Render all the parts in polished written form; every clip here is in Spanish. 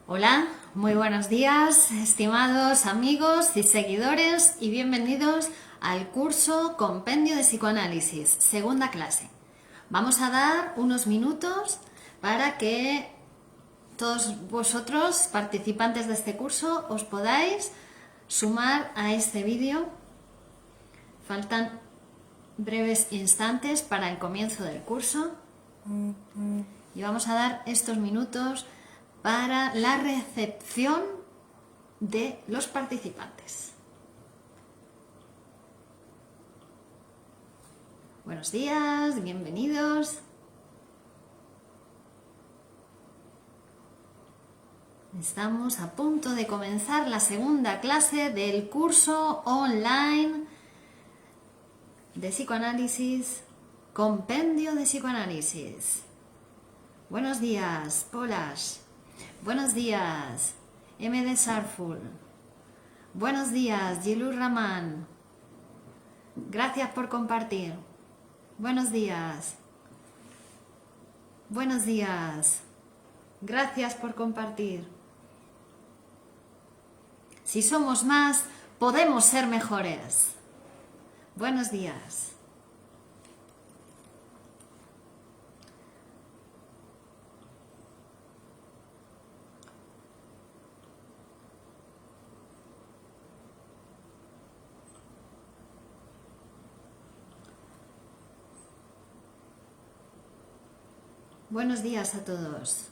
Hola, muy buenos días, estimados amigos y seguidores, y bienvenidos al curso Compendio de Psicoanálisis, segunda clase. Vamos a dar unos minutos para que todos vosotros, participantes de este curso, os podáis sumar a este vídeo. Faltan breves instantes para el comienzo del curso y vamos a dar estos minutos para la recepción de los participantes. Buenos días, bienvenidos. Estamos a punto de comenzar la segunda clase del curso online de psicoanálisis, Compendio de Psicoanálisis. Buenos días, Polas. Buenos días, MD Sarful. Buenos días, Gilur Rahman. Gracias por compartir. Buenos días. Buenos días. Gracias por compartir. Si somos más, podemos ser mejores. Buenos días. Buenos días a todos.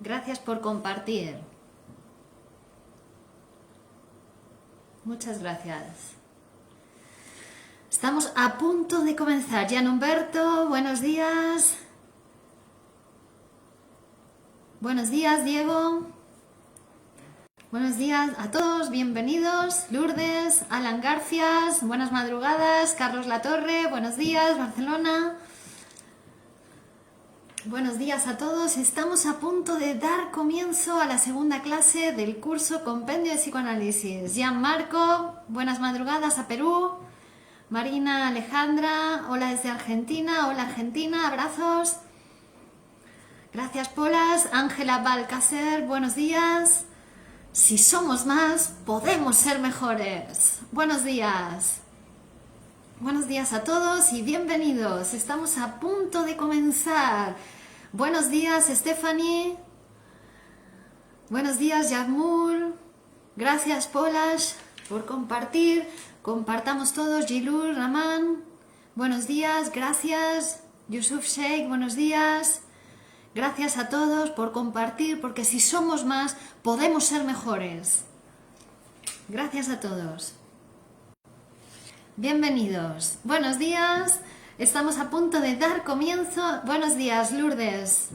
Gracias por compartir. Muchas gracias. Estamos a punto de comenzar. Gian Humberto, buenos días. Buenos días, Diego. Buenos días a todos, bienvenidos. Lourdes, Alan Garcias, buenas madrugadas. Carlos Latorre, buenos días, Barcelona. Buenos días a todos. Estamos a punto de dar comienzo a la segunda clase del curso Compendio de Psicoanálisis. Gianmarco, buenas madrugadas a Perú. Marina Alejandra, hola desde Argentina. Hola Argentina, abrazos. Gracias Polas. Ángela Balcácer, buenos días. Si somos más, podemos ser mejores. Buenos días. Buenos días a todos y bienvenidos. Estamos a punto de comenzar. Buenos días, Stephanie. Buenos días, Yagmur. Gracias, Polas, por compartir. Compartamos todos. Gilur, Rahman. Buenos días, gracias. Yusuf Sheikh, buenos días. Gracias a todos por compartir, porque si somos más, podemos ser mejores. Gracias a todos. Bienvenidos. Buenos días. Estamos a punto de dar comienzo. Buenos días, Lourdes.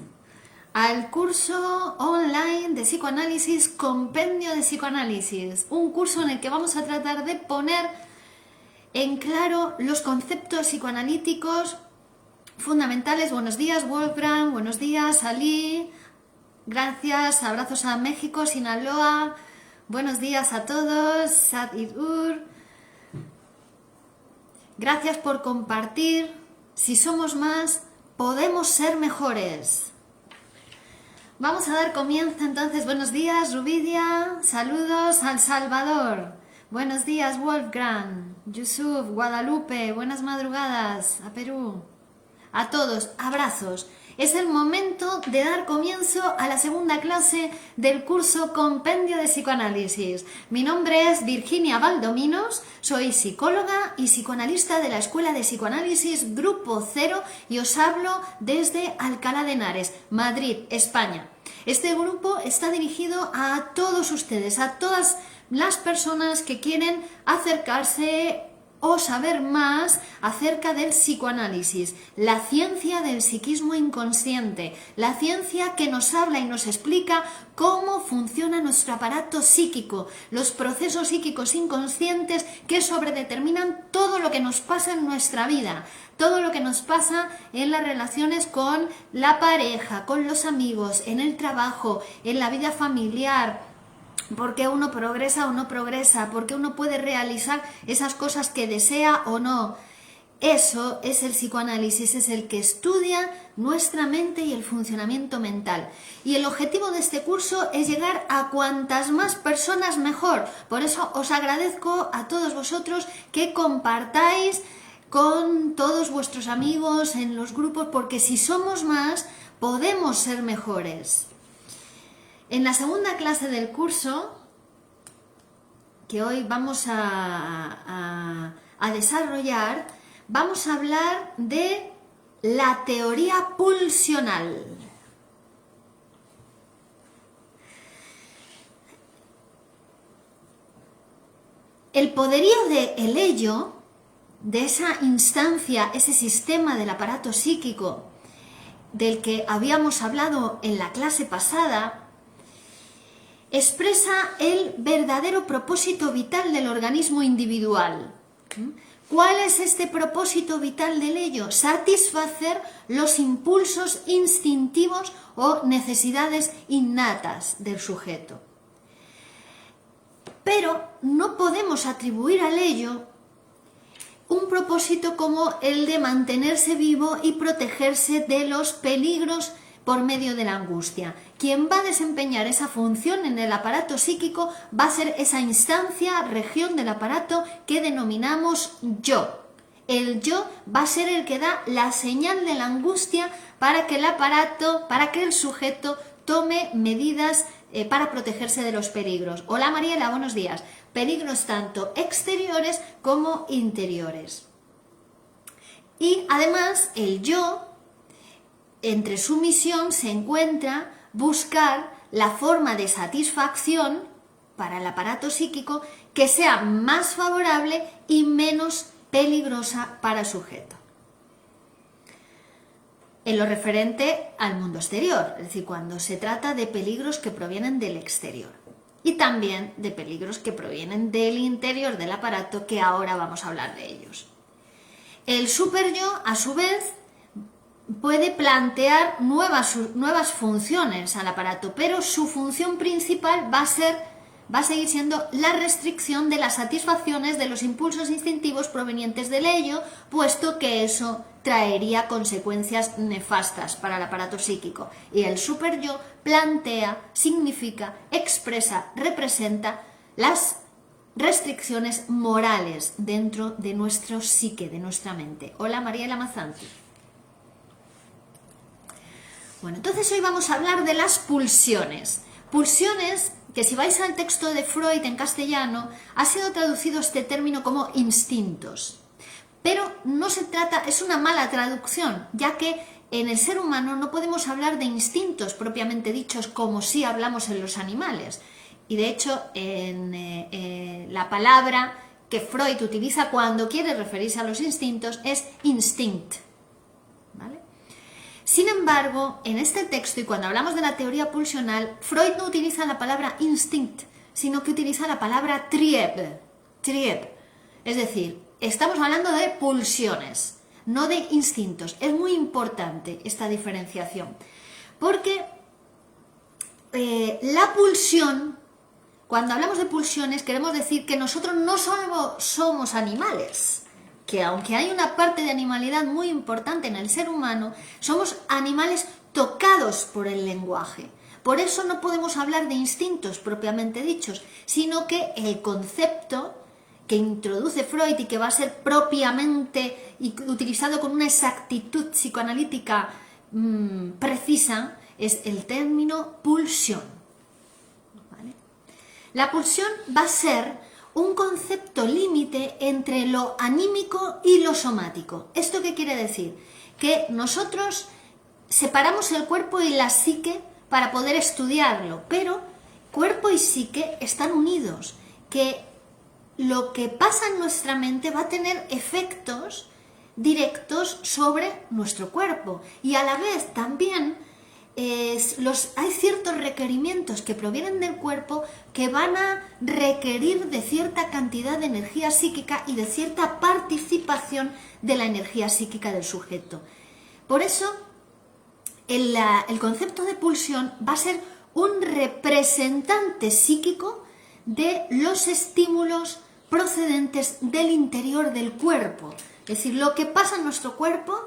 Al curso online de psicoanálisis, Compendio de Psicoanálisis. Un curso en el que vamos a tratar de poner en claro los conceptos psicoanalíticos fundamentales. Buenos días, Wolfgang. Buenos días, Ali. Gracias. Abrazos a México, Sinaloa. Buenos días a todos. Sad Idur. Gracias por compartir. Si somos más, podemos ser mejores. Vamos a dar comienzo entonces. Buenos días, Rubidia. Saludos al Salvador. Buenos días, Wolfgang. Yusuf, Guadalupe. Buenas madrugadas a Perú. A todos, abrazos. Es el momento de dar comienzo a la segunda clase del curso Compendio de Psicoanálisis. Mi nombre es Virginia Valdominos, soy psicóloga y psicoanalista de la Escuela de Psicoanálisis Grupo Cero y os hablo desde Alcalá de Henares, Madrid, España. Este grupo está dirigido a todos ustedes, a todas las personas que quieren acercarse o saber más acerca del psicoanálisis, la ciencia del psiquismo inconsciente, la ciencia que nos habla y nos explica cómo funciona nuestro aparato psíquico, los procesos psíquicos inconscientes que sobredeterminan todo lo que nos pasa en nuestra vida, todo lo que nos pasa en las relaciones con la pareja, con los amigos, en el trabajo, en la vida familiar, porque uno progresa o no progresa, porque uno puede realizar esas cosas que desea o no. Eso es el psicoanálisis, es el que estudia nuestra mente y el funcionamiento mental. Y el objetivo de este curso es llegar a cuantas más personas mejor. Por eso os agradezco a todos vosotros que compartáis con todos vuestros amigos en los grupos, porque si somos más, podemos ser mejores. En la segunda clase del curso, que hoy vamos a desarrollar, vamos a hablar de la teoría pulsional. El poderío del ello, de esa instancia, ese sistema del aparato psíquico del que habíamos hablado en la clase pasada, expresa el verdadero propósito vital del organismo individual. ¿Cuál es este propósito vital del ello? Satisfacer los impulsos instintivos o necesidades innatas del sujeto. Pero no podemos atribuir al ello un propósito como el de mantenerse vivo y protegerse de los peligros por medio de la angustia. Quien va a desempeñar esa función en el aparato psíquico va a ser esa instancia, región del aparato que denominamos yo. El yo va a ser el que da la señal de la angustia para que el aparato, para que el sujeto tome medidas para protegerse de los peligros. Hola Mariela, buenos días. Peligros tanto exteriores como interiores. Y además el yo, entre su misión se encuentra buscar la forma de satisfacción para el aparato psíquico que sea más favorable y menos peligrosa para el sujeto. En lo referente al mundo exterior, es decir, cuando se trata de peligros que provienen del exterior y también de peligros que provienen del interior del aparato, que ahora vamos a hablar de ellos. El superyo, a su vez, puede plantear nuevas funciones al aparato, pero su función principal va a seguir siendo la restricción de las satisfacciones de los impulsos instintivos provenientes del ello, puesto que eso traería consecuencias nefastas para el aparato psíquico. Y el superyo plantea, significa, expresa, representa las restricciones morales dentro de nuestro psique, de nuestra mente. Hola Mariela Mazanti. Bueno, entonces hoy vamos a hablar de las pulsiones. Pulsiones que, si vais al texto de Freud en castellano, ha sido traducido este término como instintos. Pero no se trata, es una mala traducción, ya que en el ser humano no podemos hablar de instintos propiamente dichos como sí hablamos en los animales. Y de hecho, en la palabra que Freud utiliza cuando quiere referirse a los instintos es instinct. ¿Vale? Sin embargo, en este texto y cuando hablamos de la teoría pulsional, Freud no utiliza la palabra instinct, sino que utiliza la palabra trieb. Es decir, estamos hablando de pulsiones, no de instintos. Es muy importante esta diferenciación, porque la pulsión, cuando hablamos de pulsiones, queremos decir que nosotros no solo somos animales, que aunque hay una parte de animalidad muy importante en el ser humano, somos animales tocados por el lenguaje. Por eso no podemos hablar de instintos propiamente dichos, sino que el concepto que introduce Freud y que va a ser propiamente utilizado con una exactitud psicoanalítica precisa es el término pulsión. ¿Vale? La pulsión va a ser un concepto límite entre lo anímico y lo somático. ¿Esto qué quiere decir? Que nosotros separamos el cuerpo y la psique para poder estudiarlo, pero cuerpo y psique están unidos, que lo que pasa en nuestra mente va a tener efectos directos sobre nuestro cuerpo y a la vez también hay ciertos requerimientos que provienen del cuerpo que van a requerir de cierta cantidad de energía psíquica y de cierta participación de la energía psíquica del sujeto. Por eso el concepto de pulsión va a ser un representante psíquico de los estímulos procedentes del interior del cuerpo, Es decir, lo que pasa en nuestro cuerpo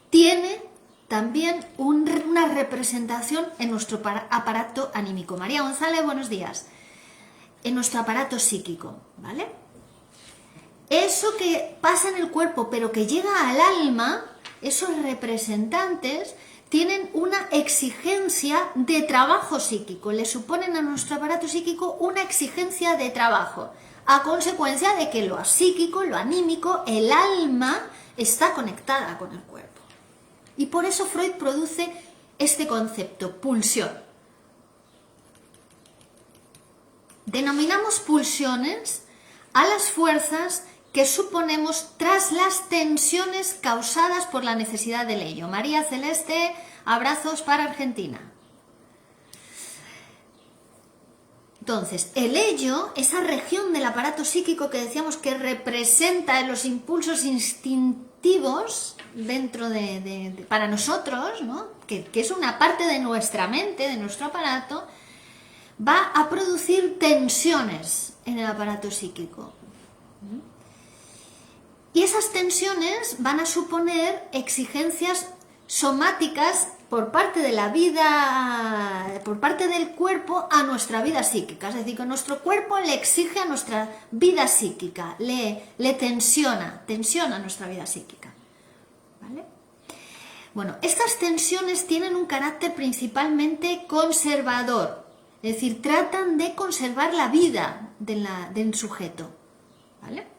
tiene también una representación en nuestro aparato anímico. María González, buenos días. En nuestro aparato psíquico, ¿vale? Eso que pasa en el cuerpo, pero que llega al alma, esos representantes tienen una exigencia de trabajo psíquico, le suponen a nuestro aparato psíquico una exigencia de trabajo, a consecuencia de que lo psíquico, lo anímico, el alma está conectada con el cuerpo. Y por eso Freud produce este concepto, pulsión. Denominamos pulsiones a las fuerzas que suponemos tras las tensiones causadas por la necesidad del ello. María Celeste, abrazos para Argentina. Entonces, el ello, esa región del aparato psíquico que decíamos que representa los impulsos instintivos dentro para nosotros, ¿no? que es una parte de nuestra mente, de nuestro aparato, va a producir tensiones en el aparato psíquico. Y esas tensiones van a suponer exigencias somáticas por parte de la vida, por parte del cuerpo a nuestra vida psíquica. Es decir, que nuestro cuerpo le exige a nuestra vida psíquica, le tensiona nuestra vida psíquica. ¿Vale? Bueno, estas tensiones tienen un carácter principalmente conservador, es decir, tratan de conservar la vida del sujeto. ¿Vale?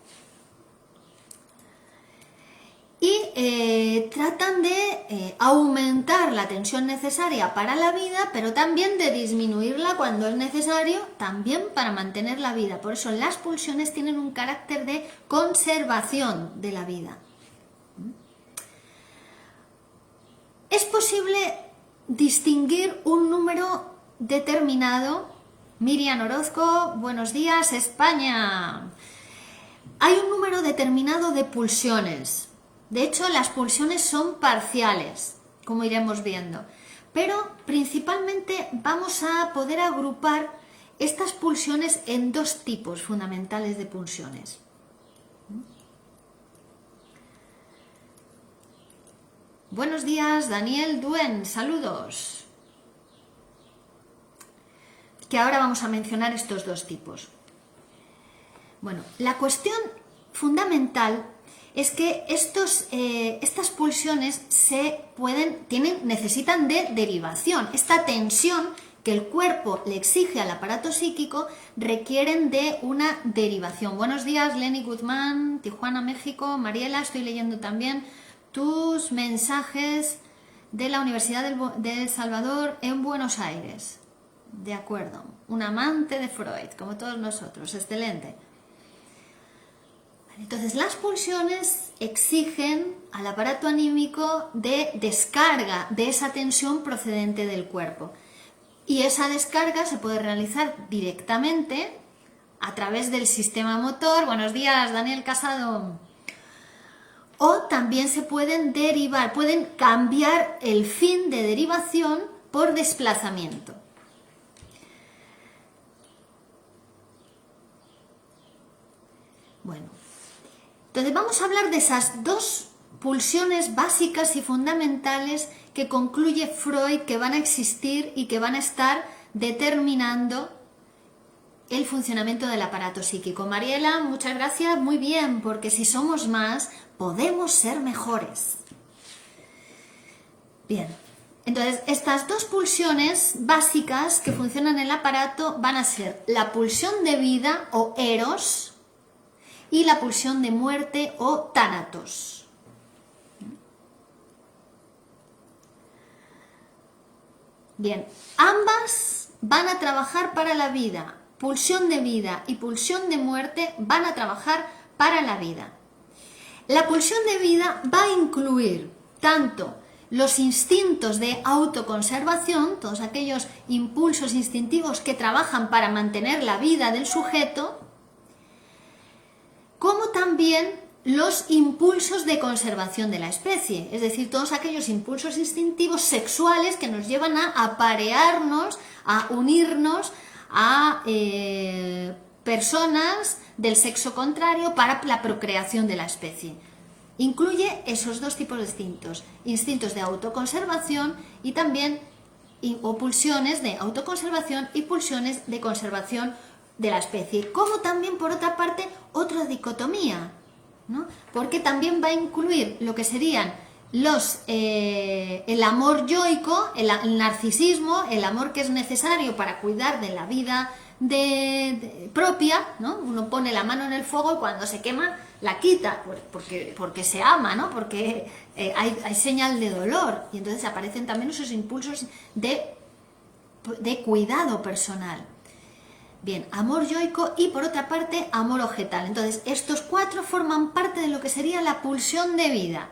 Y tratan de aumentar la tensión necesaria para la vida, pero también de disminuirla cuando es necesario, también para mantener la vida. Por eso las pulsiones tienen un carácter de conservación de la vida. Es posible distinguir un número determinado. Miriam Orozco, buenos días, España. Hay un número determinado de pulsiones. De hecho, las pulsiones son parciales, como iremos viendo. Pero principalmente vamos a poder agrupar estas pulsiones en dos tipos fundamentales de pulsiones. Buenos días, Daniel Duen, saludos. Que ahora vamos a mencionar estos dos tipos. Bueno, la cuestión fundamental es que estas pulsiones necesitan de derivación. Esta tensión que el cuerpo le exige al aparato psíquico requieren de una derivación. Buenos días, Lenny Guzmán, Tijuana, México. Mariela, estoy leyendo también tus mensajes de la Universidad de El Salvador en Buenos Aires. De acuerdo, un amante de Freud, como todos nosotros, excelente. Entonces, las pulsiones exigen al aparato anímico de descarga de esa tensión procedente del cuerpo. Y esa descarga se puede realizar directamente a través del sistema motor. Buenos días, Daniel Casado. O también se pueden derivar, pueden cambiar el fin de derivación por desplazamiento. Bueno. Entonces vamos a hablar de esas dos pulsiones básicas y fundamentales que concluye Freud que van a existir y que van a estar determinando el funcionamiento del aparato psíquico. Mariela, muchas gracias, muy bien, porque si somos más, podemos ser mejores. Bien, entonces estas dos pulsiones básicas que funcionan en el aparato van a ser la pulsión de vida o eros, y la pulsión de muerte o tánatos. Bien, ambas van a trabajar para la vida. Pulsión de vida y pulsión de muerte van a trabajar para la vida. La pulsión de vida va a incluir tanto los instintos de autoconservación, todos aquellos impulsos instintivos que trabajan para mantener la vida del sujeto, como también los impulsos de conservación de la especie, es decir, todos aquellos impulsos instintivos sexuales que nos llevan a aparearnos, a unirnos a personas del sexo contrario para la procreación de la especie. Incluye esos dos tipos de instintos de autoconservación y también o pulsiones de autoconservación y pulsiones de conservación de la especie, como también por otra parte otra dicotomía, ¿no? Porque también va a incluir lo que serían el amor yoico, el narcisismo, el amor que es necesario para cuidar de la vida propia, ¿no? Uno pone la mano en el fuego y cuando se quema la quita, porque se ama, ¿no? Porque hay señal de dolor, y entonces aparecen también esos impulsos de cuidado personal. Bien, amor yoico y por otra parte amor objetal. Entonces estos cuatro forman parte de lo que sería la pulsión de vida.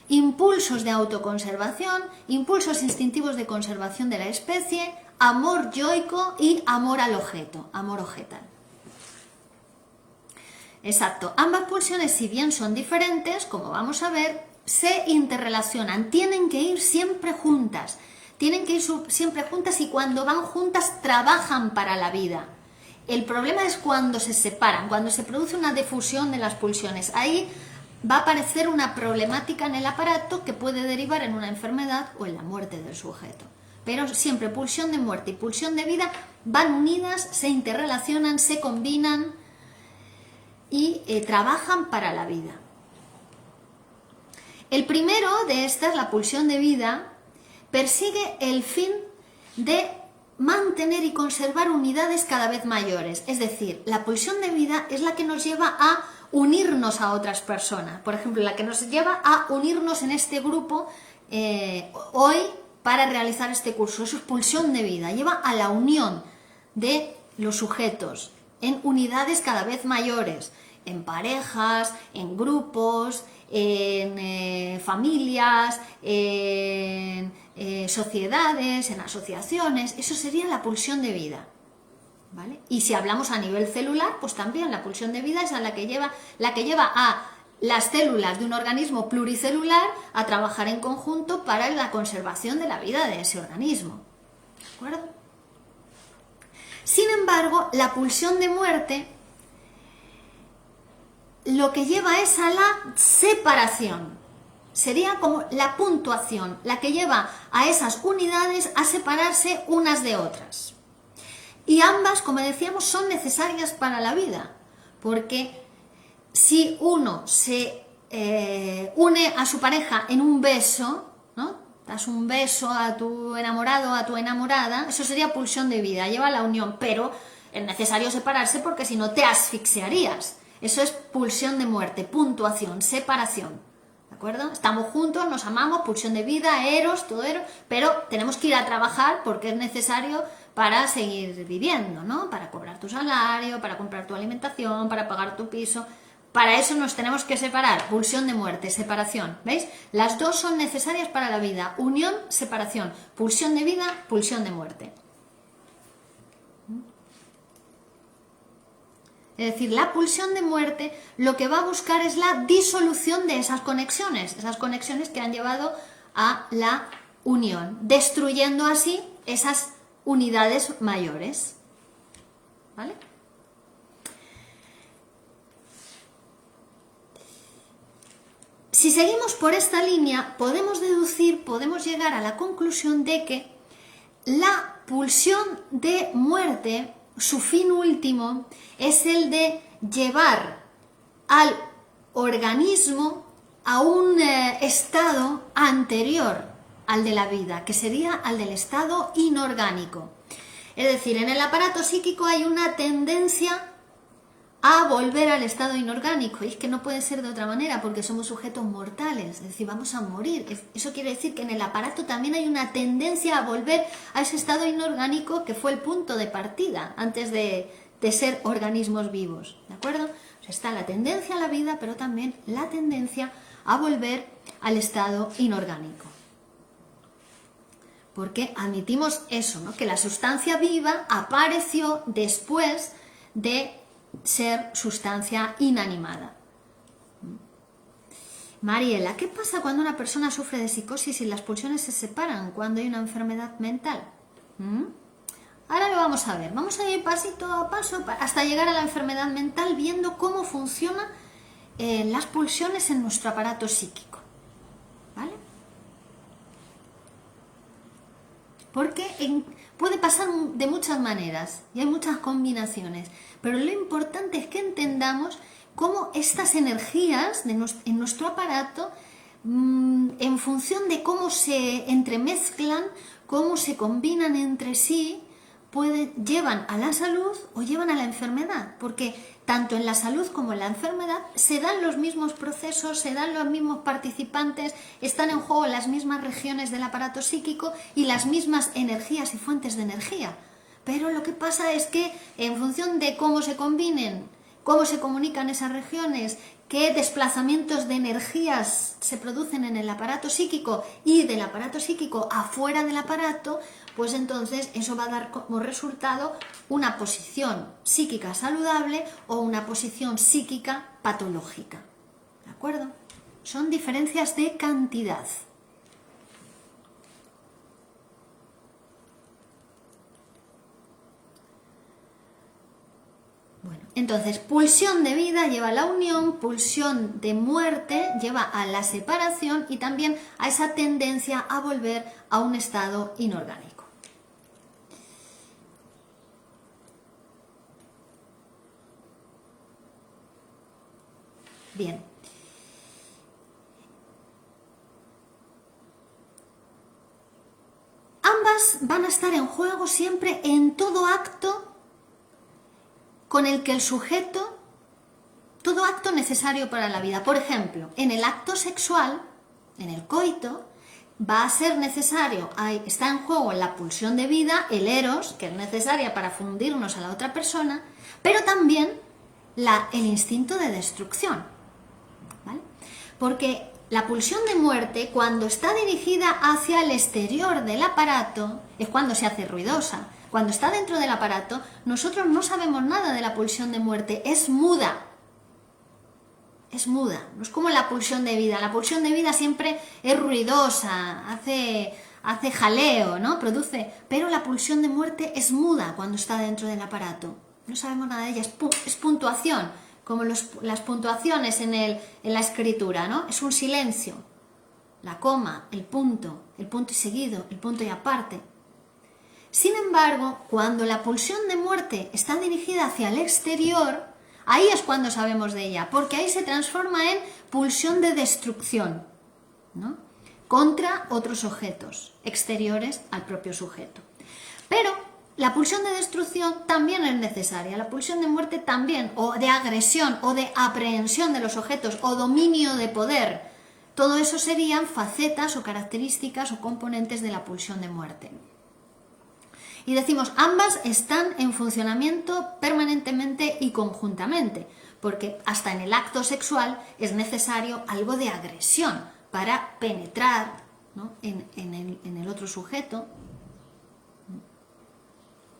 Impulsos de autoconservación, impulsos instintivos de conservación de la especie, amor yoico y amor al objeto, amor objetal. Exacto, ambas pulsiones, si bien son diferentes, como vamos a ver, se interrelacionan, tienen que ir siempre juntas, y cuando van juntas trabajan para la vida. El problema es cuando se separan, cuando se produce una difusión de las pulsiones. Ahí va a aparecer una problemática en el aparato que puede derivar en una enfermedad o en la muerte del sujeto. Pero siempre pulsión de muerte y pulsión de vida van unidas, se interrelacionan, se combinan y trabajan para la vida. El primero de estas, la pulsión de vida, persigue el fin de mantener y conservar unidades cada vez mayores. Es decir, la pulsión de vida es la que nos lleva a unirnos a otras personas. Por ejemplo, la que nos lleva a unirnos en este grupo hoy para realizar este curso. Eso es pulsión de vida. Lleva a la unión de los sujetos en unidades cada vez mayores, en parejas, en grupos, en familias, en sociedades, en asociaciones. Eso sería la pulsión de vida, ¿vale? Y si hablamos a nivel celular, pues también la pulsión de vida es la que lleva a las células de un organismo pluricelular a trabajar en conjunto para la conservación de la vida de ese organismo, ¿de acuerdo? Sin embargo, la pulsión de muerte lo que lleva es a la separación. Sería como la puntuación, la que lleva a esas unidades a separarse unas de otras. Y ambas, como decíamos, son necesarias para la vida, porque si uno se une a su pareja en un beso, ¿no? Das un beso a tu enamorado, a tu enamorada, eso sería pulsión de vida, lleva a la unión, pero es necesario separarse porque si no te asfixiarías. Eso es pulsión de muerte, puntuación, separación, ¿de acuerdo? Estamos juntos, nos amamos, pulsión de vida, eros, todo eros, pero tenemos que ir a trabajar porque es necesario para seguir viviendo, ¿no? Para cobrar tu salario, para comprar tu alimentación, para pagar tu piso. Para eso nos tenemos que separar, pulsión de muerte, separación, ¿veis? Las dos son necesarias para la vida, unión, separación, pulsión de vida, pulsión de muerte. Es decir, la pulsión de muerte lo que va a buscar es la disolución de esas conexiones que han llevado a la unión, destruyendo así esas unidades mayores, ¿vale? Si seguimos por esta línea, podemos llegar a la conclusión de que la pulsión de muerte, su fin último, es el de llevar al organismo a un estado anterior al de la vida, que sería al del estado inorgánico. Es decir, en el aparato psíquico hay una tendencia a volver al estado inorgánico, y es que no puede ser de otra manera porque somos sujetos mortales, es decir, vamos a morir. Eso quiere decir que en el aparato también hay una tendencia a volver a ese estado inorgánico que fue el punto de partida antes de ser organismos vivos, ¿de acuerdo? O sea, está la tendencia a la vida, pero también la tendencia a volver al estado inorgánico. Porque admitimos eso, ¿no? Que la sustancia viva apareció después de ser sustancia inanimada. Mariela, ¿qué pasa cuando una persona sufre de psicosis y las pulsiones se separan cuando hay una enfermedad mental? Ahora lo vamos a ver. Vamos a ir pasito a paso hasta llegar a la enfermedad mental, viendo cómo funciona las pulsiones en nuestro aparato psíquico, ¿vale? Porque puede pasar de muchas maneras y hay muchas combinaciones, pero lo importante es que entendamos cómo estas energías en nuestro aparato, en función de cómo se entremezclan, cómo se combinan entre sí, llevan a la salud o llevan a la enfermedad, porque tanto en la salud como en la enfermedad se dan los mismos procesos, se dan los mismos participantes, están en juego las mismas regiones del aparato psíquico y las mismas energías y fuentes de energía. Pero lo que pasa es que en función de cómo se combinen, cómo se comunican esas regiones, qué desplazamientos de energías se producen en el aparato psíquico y del aparato psíquico afuera del aparato, pues entonces eso va a dar como resultado una posición psíquica saludable o una posición psíquica patológica. ¿De acuerdo? Son diferencias de cantidad. Bueno, entonces, pulsión de vida lleva a la unión, pulsión de muerte lleva a la separación y también a esa tendencia a volver a un estado inorgánico. Bien. Ambas van a estar en juego siempre en todo acto con el que el sujeto, todo acto necesario para la vida. Por ejemplo, en el acto sexual, en el coito, va a ser necesario, está en juego la pulsión de vida, el eros, que es necesaria para fundirnos a la otra persona, pero también el instinto de destrucción, ¿vale? Porque la pulsión de muerte, cuando está dirigida hacia el exterior del aparato, es cuando se hace ruidosa. Cuando está dentro del aparato, nosotros no sabemos nada de la pulsión de muerte, es muda. Es muda, no es como la pulsión de vida. La pulsión de vida siempre es ruidosa, hace jaleo, ¿no? Produce, pero la pulsión de muerte es muda cuando está dentro del aparato. No sabemos nada de ella, es puntuación, como las puntuaciones en la escritura, ¿no? Es un silencio, la coma, el punto y seguido, el punto y aparte. Sin embargo, cuando la pulsión de muerte está dirigida hacia el exterior, ahí es cuando sabemos de ella, porque ahí se transforma en pulsión de destrucción, ¿no? Contra otros objetos exteriores al propio sujeto. Pero la pulsión de destrucción también es necesaria, la pulsión de muerte también, o de agresión, o de aprehensión de los objetos, o dominio de poder. Todo eso serían facetas o características o componentes de la pulsión de muerte. Y decimos, ambas están en funcionamiento permanentemente y conjuntamente, porque hasta en el acto sexual es necesario algo de agresión para penetrar, ¿no? en el otro sujeto.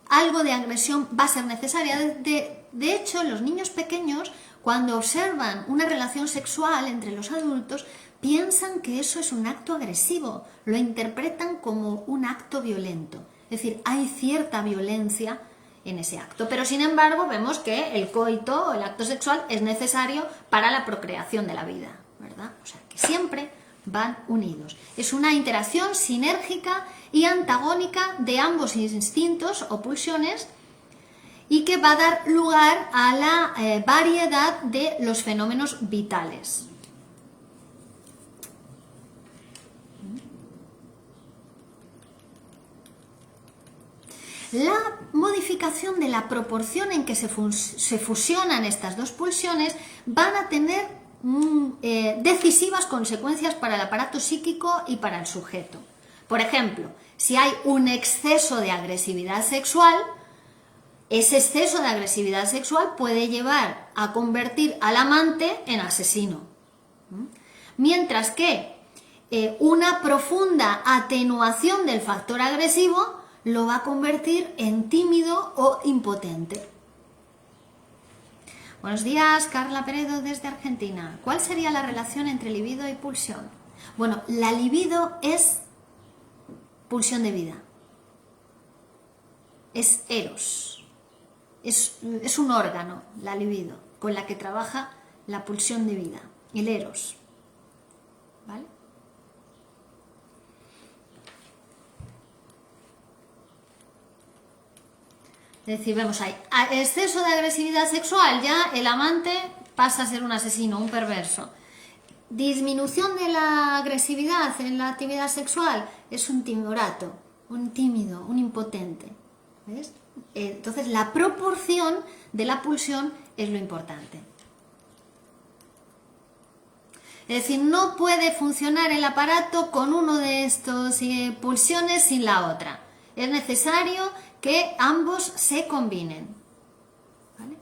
Algo de agresión va a ser necesaria. De hecho, los niños pequeños, cuando observan una relación sexual entre los adultos, piensan que eso es un acto agresivo, lo interpretan como un acto violento. Es decir, hay cierta violencia en ese acto, pero sin embargo vemos que el coito o el acto sexual es necesario para la procreación de la vida, ¿verdad? O sea, que siempre van unidos. Es una interacción sinérgica y antagónica de ambos instintos o pulsiones y que va a dar lugar a la variedad de los fenómenos vitales. La modificación de la proporción en que se fusionan estas dos pulsiones van a tener decisivas consecuencias para el aparato psíquico y para el sujeto. Por ejemplo, si hay un exceso de agresividad sexual, ese exceso de agresividad sexual puede llevar a convertir al amante en asesino. Mientras que una profunda atenuación del factor agresivo lo va a convertir en tímido o impotente. Buenos días, Carla Peredo desde Argentina. ¿Cuál sería la relación entre libido y pulsión? Bueno, la libido es pulsión de vida. Es eros. Es un órgano, la libido, con la que trabaja la pulsión de vida, el eros. ¿Vale? Es decir, vemos ahí, exceso de agresividad sexual, ya el amante pasa a ser un asesino, un perverso. Disminución de la agresividad en la actividad sexual, es un timorato, un tímido, un impotente. ¿Ves? Entonces la proporción de la pulsión es lo importante. Es decir, no puede funcionar el aparato con uno de estos pulsiones sin la otra. Es necesario que ambos se combinen. ¿Vale?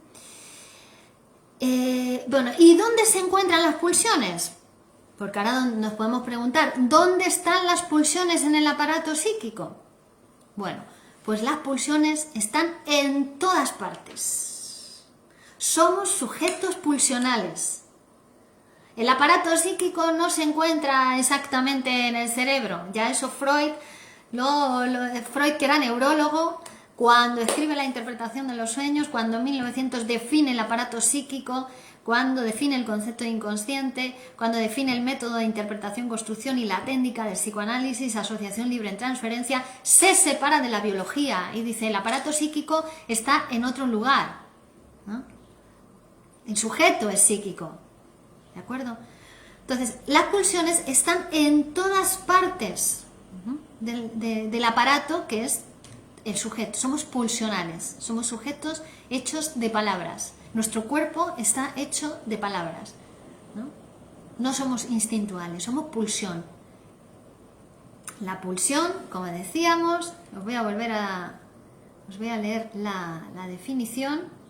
Bueno, ¿y dónde se encuentran las pulsiones? Porque ahora nos podemos preguntar, ¿dónde están las pulsiones en el aparato psíquico? Bueno, pues las pulsiones están en todas partes. Somos sujetos pulsionales. El aparato psíquico no se encuentra exactamente en el cerebro. Ya eso Freud, Freud que era neurólogo, cuando escribe la interpretación de los sueños, cuando en 1900 define el aparato psíquico, cuando define el concepto de inconsciente, cuando define el método de interpretación, construcción y la técnica del psicoanálisis, asociación libre en transferencia, se separa de la biología y dice el aparato psíquico está en otro lugar, ¿no? El sujeto es psíquico, ¿de acuerdo? Entonces, las pulsiones están en todas partes del aparato que es el sujeto. Somos pulsionales, somos sujetos hechos de palabras. Nuestro cuerpo está hecho de palabras, ¿no? No somos instintuales, somos pulsión. La pulsión, como decíamos, os voy a leer la definición.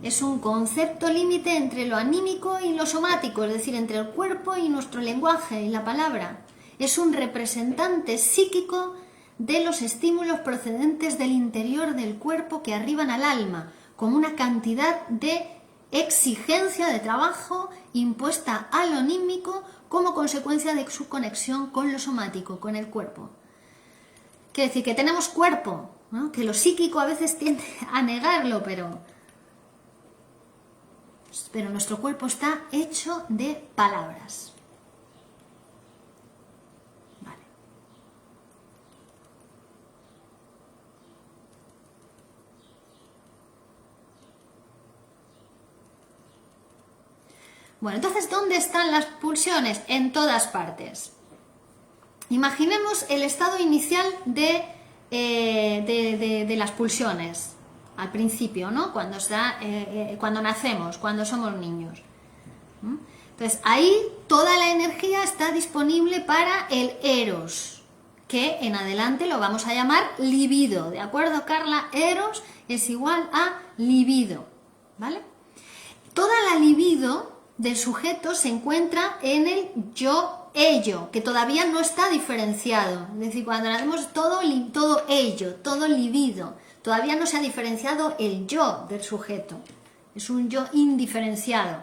Es un concepto límite entre lo anímico y lo somático, es decir, entre el cuerpo y nuestro lenguaje y la palabra. Es un representante psíquico de los estímulos procedentes del interior del cuerpo que arriban al alma, como una cantidad de exigencia de trabajo impuesta a lo anímico como consecuencia de su conexión con lo somático, con el cuerpo. Quiere decir que tenemos cuerpo, ¿no? Que lo psíquico a veces tiende a negarlo, pero nuestro cuerpo está hecho de palabras. Vale. Bueno, entonces, ¿dónde están las pulsiones? En todas partes. Imaginemos el estado inicial de las pulsiones. Al principio, ¿no? Cuando nacemos, cuando somos niños. Entonces, ahí toda la energía está disponible para el eros, que en adelante lo vamos a llamar libido, ¿de acuerdo, Carla? Eros es igual a libido, ¿vale? Toda la libido del sujeto se encuentra en el yo-ello, que todavía no está diferenciado. Es decir, cuando nacemos todo ello, todo libido. Todavía no se ha diferenciado el yo del sujeto. Es un yo indiferenciado.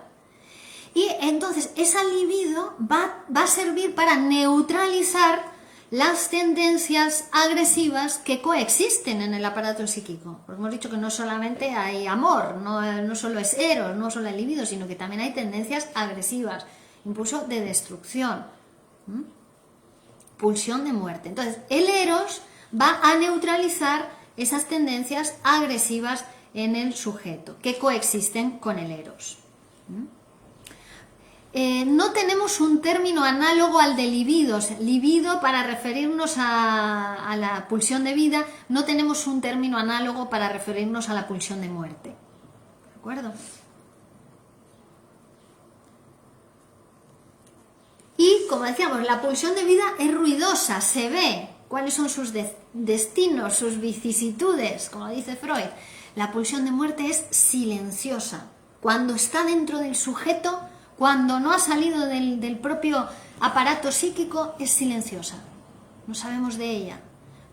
Y entonces esa libido va a servir para neutralizar las tendencias agresivas que coexisten en el aparato psíquico. Pues hemos dicho que no solamente hay amor, no solo es eros, no solo hay libido, sino que también hay tendencias agresivas, incluso de destrucción. Pulsión de muerte. Entonces el eros va a neutralizar esas tendencias agresivas en el sujeto, que coexisten con el eros. No tenemos un término análogo al de libidos. Libido, para referirnos a la pulsión de vida, no tenemos un término análogo para referirnos a la pulsión de muerte. ¿De acuerdo? Y, como decíamos, la pulsión de vida es ruidosa, se ve. ¿Cuáles son sus destinos, sus vicisitudes? Como dice Freud, la pulsión de muerte es silenciosa. Cuando está dentro del sujeto, cuando no ha salido del propio aparato psíquico, es silenciosa. No sabemos de ella.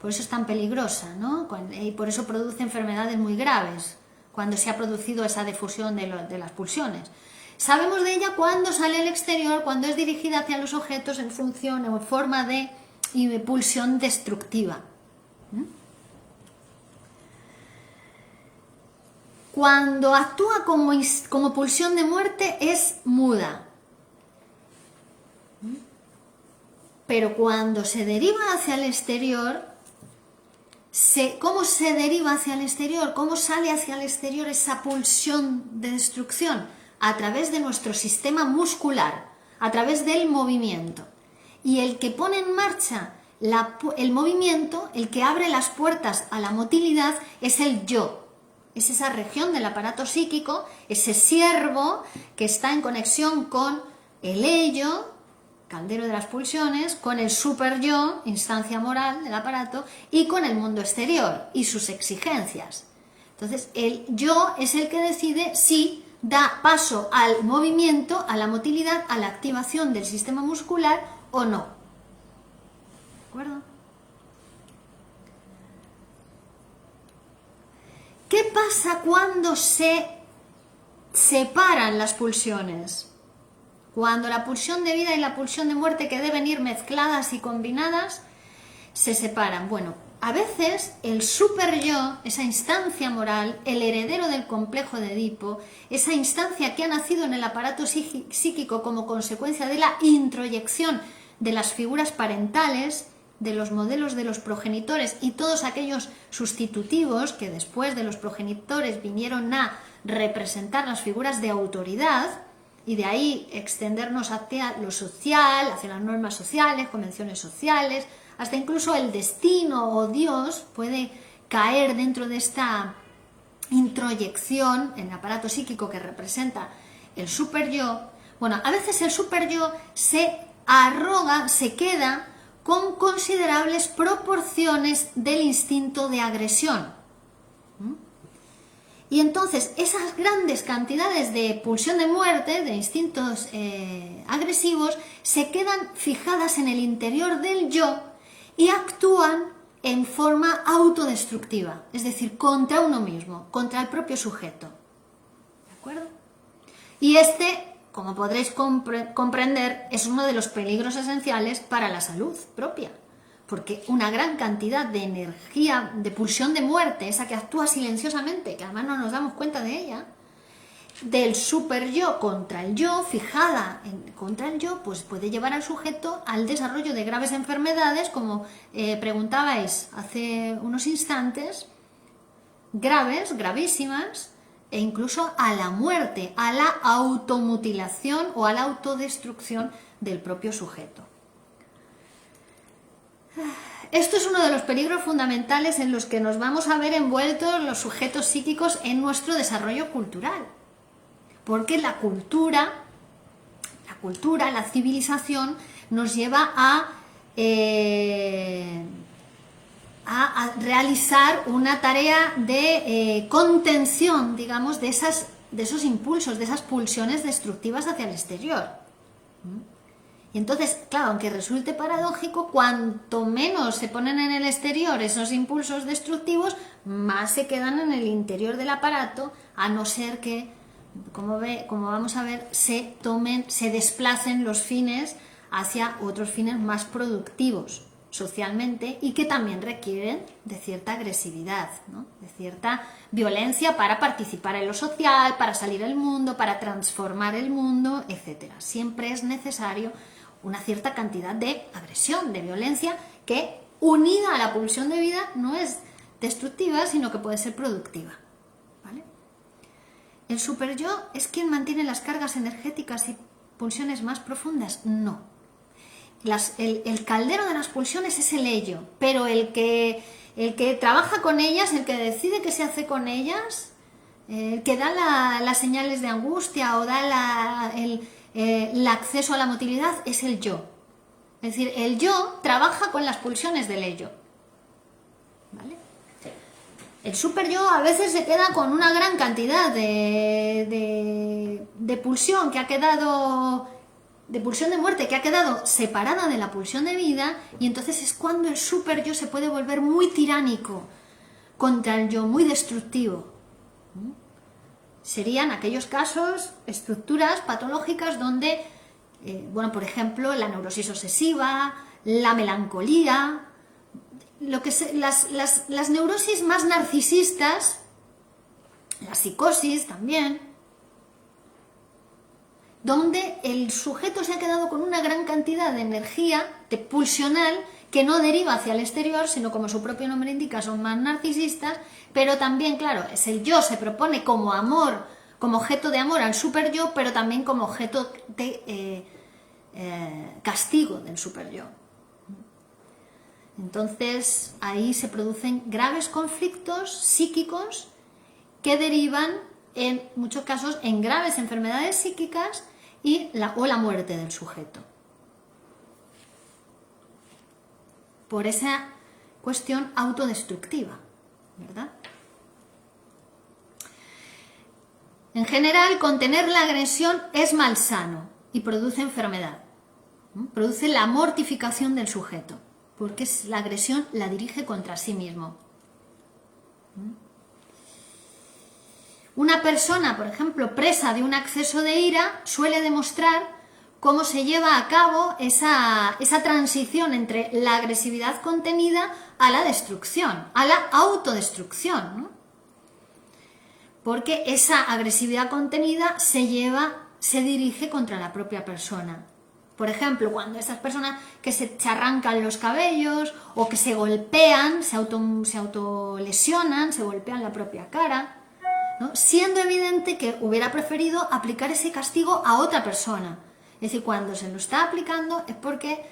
Por eso es tan peligrosa, ¿no? Y por eso produce enfermedades muy graves, cuando se ha producido esa difusión de las pulsiones. Sabemos de ella cuando sale al exterior, cuando es dirigida hacia los objetos en función o en forma de y pulsión destructiva. Cuando actúa como pulsión de muerte es muda. Pero cuando se deriva hacia el exterior, ¿cómo se deriva hacia el exterior? ¿Cómo sale hacia el exterior esa pulsión de destrucción? A través de nuestro sistema muscular, a través del movimiento. Y el que pone en marcha el movimiento, el que abre las puertas a la motilidad, es el yo. Es esa región del aparato psíquico, ese ciervo que está en conexión con el ello, caldero de las pulsiones, con el super yo, instancia moral del aparato, y con el mundo exterior y sus exigencias. Entonces, el yo es el que decide si da paso al movimiento, a la motilidad, a la activación del sistema muscular o no. ¿De acuerdo? ¿Qué pasa cuando se separan las pulsiones? Cuando la pulsión de vida y la pulsión de muerte, que deben ir mezcladas y combinadas, se separan. Bueno, a veces el super yo, esa instancia moral, el heredero del complejo de Edipo, esa instancia que ha nacido en el aparato psíquico como consecuencia de la introyección de las figuras parentales, de los modelos de los progenitores y todos aquellos sustitutivos que después de los progenitores vinieron a representar las figuras de autoridad, y de ahí extendernos hacia lo social, hacia las normas sociales, convenciones sociales, hasta incluso el destino o Dios puede caer dentro de esta introyección en el aparato psíquico que representa el super yo. Bueno, a veces el super yo se arroga, se queda con considerables proporciones del instinto de agresión. Y entonces esas grandes cantidades de pulsión de muerte, de instintos agresivos, se quedan fijadas en el interior del yo y actúan en forma autodestructiva, es decir, contra uno mismo, contra el propio sujeto. ¿De acuerdo? Y como podréis comprender, es uno de los peligros esenciales para la salud propia. Porque una gran cantidad de energía, de pulsión de muerte, esa que actúa silenciosamente, que además no nos damos cuenta de ella, del super yo contra el yo, fijada contra el yo, pues puede llevar al sujeto al desarrollo de graves enfermedades, como preguntabais hace unos instantes, graves, gravísimas, e incluso a la muerte, a la automutilación o a la autodestrucción del propio sujeto. Esto es uno de los peligros fundamentales en los que nos vamos a ver envueltos los sujetos psíquicos en nuestro desarrollo cultural. Porque la cultura, la civilización, nos lleva a realizar una tarea de contención, digamos, de esos impulsos, de esas pulsiones destructivas hacia el exterior. Y entonces, claro, aunque resulte paradójico, cuanto menos se ponen en el exterior esos impulsos destructivos, más se quedan en el interior del aparato, a no ser que, como vamos a ver, se desplacen los fines hacia otros fines más productivos socialmente y que también requieren de cierta agresividad, ¿no? De cierta violencia para participar en lo social, para salir al mundo, para transformar el mundo, etc. Siempre es necesario una cierta cantidad de agresión, de violencia, que unida a la pulsión de vida no es destructiva, sino que puede ser productiva. ¿Vale? ¿El superyo es quien mantiene las cargas energéticas y pulsiones más profundas? No. El caldero de las pulsiones es el ello, pero el que trabaja con ellas, el que decide qué se hace con ellas, el que da las señales de angustia o da el acceso a la motilidad es el yo. Es decir, el yo trabaja con las pulsiones del ello. ¿Vale? El super yo a veces se queda con una gran cantidad de pulsión que ha quedado, de pulsión de muerte que ha quedado separada de la pulsión de vida, y entonces es cuando el super yo se puede volver muy tiránico contra el yo, muy destructivo. Serían aquellos casos, estructuras patológicas donde, por ejemplo, la neurosis obsesiva, la melancolía, las neurosis más narcisistas, la psicosis también, donde el sujeto se ha quedado con una gran cantidad de energía pulsional que no deriva hacia el exterior, sino como su propio nombre indica, son más narcisistas, pero también, claro, es el yo, se propone como amor, como objeto de amor al super yo, pero también como objeto de castigo del super yo. Entonces ahí se producen graves conflictos psíquicos que derivan en muchos casos en graves enfermedades psíquicas o la muerte del sujeto. Por esa cuestión autodestructiva, ¿verdad? En general, contener la agresión es malsano y produce enfermedad. Produce la mortificación del sujeto, porque la agresión la dirige contra sí mismo. Una persona, por ejemplo, presa de un acceso de ira, suele demostrar cómo se lleva a cabo esa transición entre la agresividad contenida a la destrucción, a la autodestrucción, ¿no? Porque esa agresividad contenida se dirige contra la propia persona. Por ejemplo, cuando esas personas que se arrancan los cabellos o que se golpean, se autolesionan, se golpean la propia cara, ¿no? Siendo evidente que hubiera preferido aplicar ese castigo a otra persona. Es decir, cuando se lo está aplicando es porque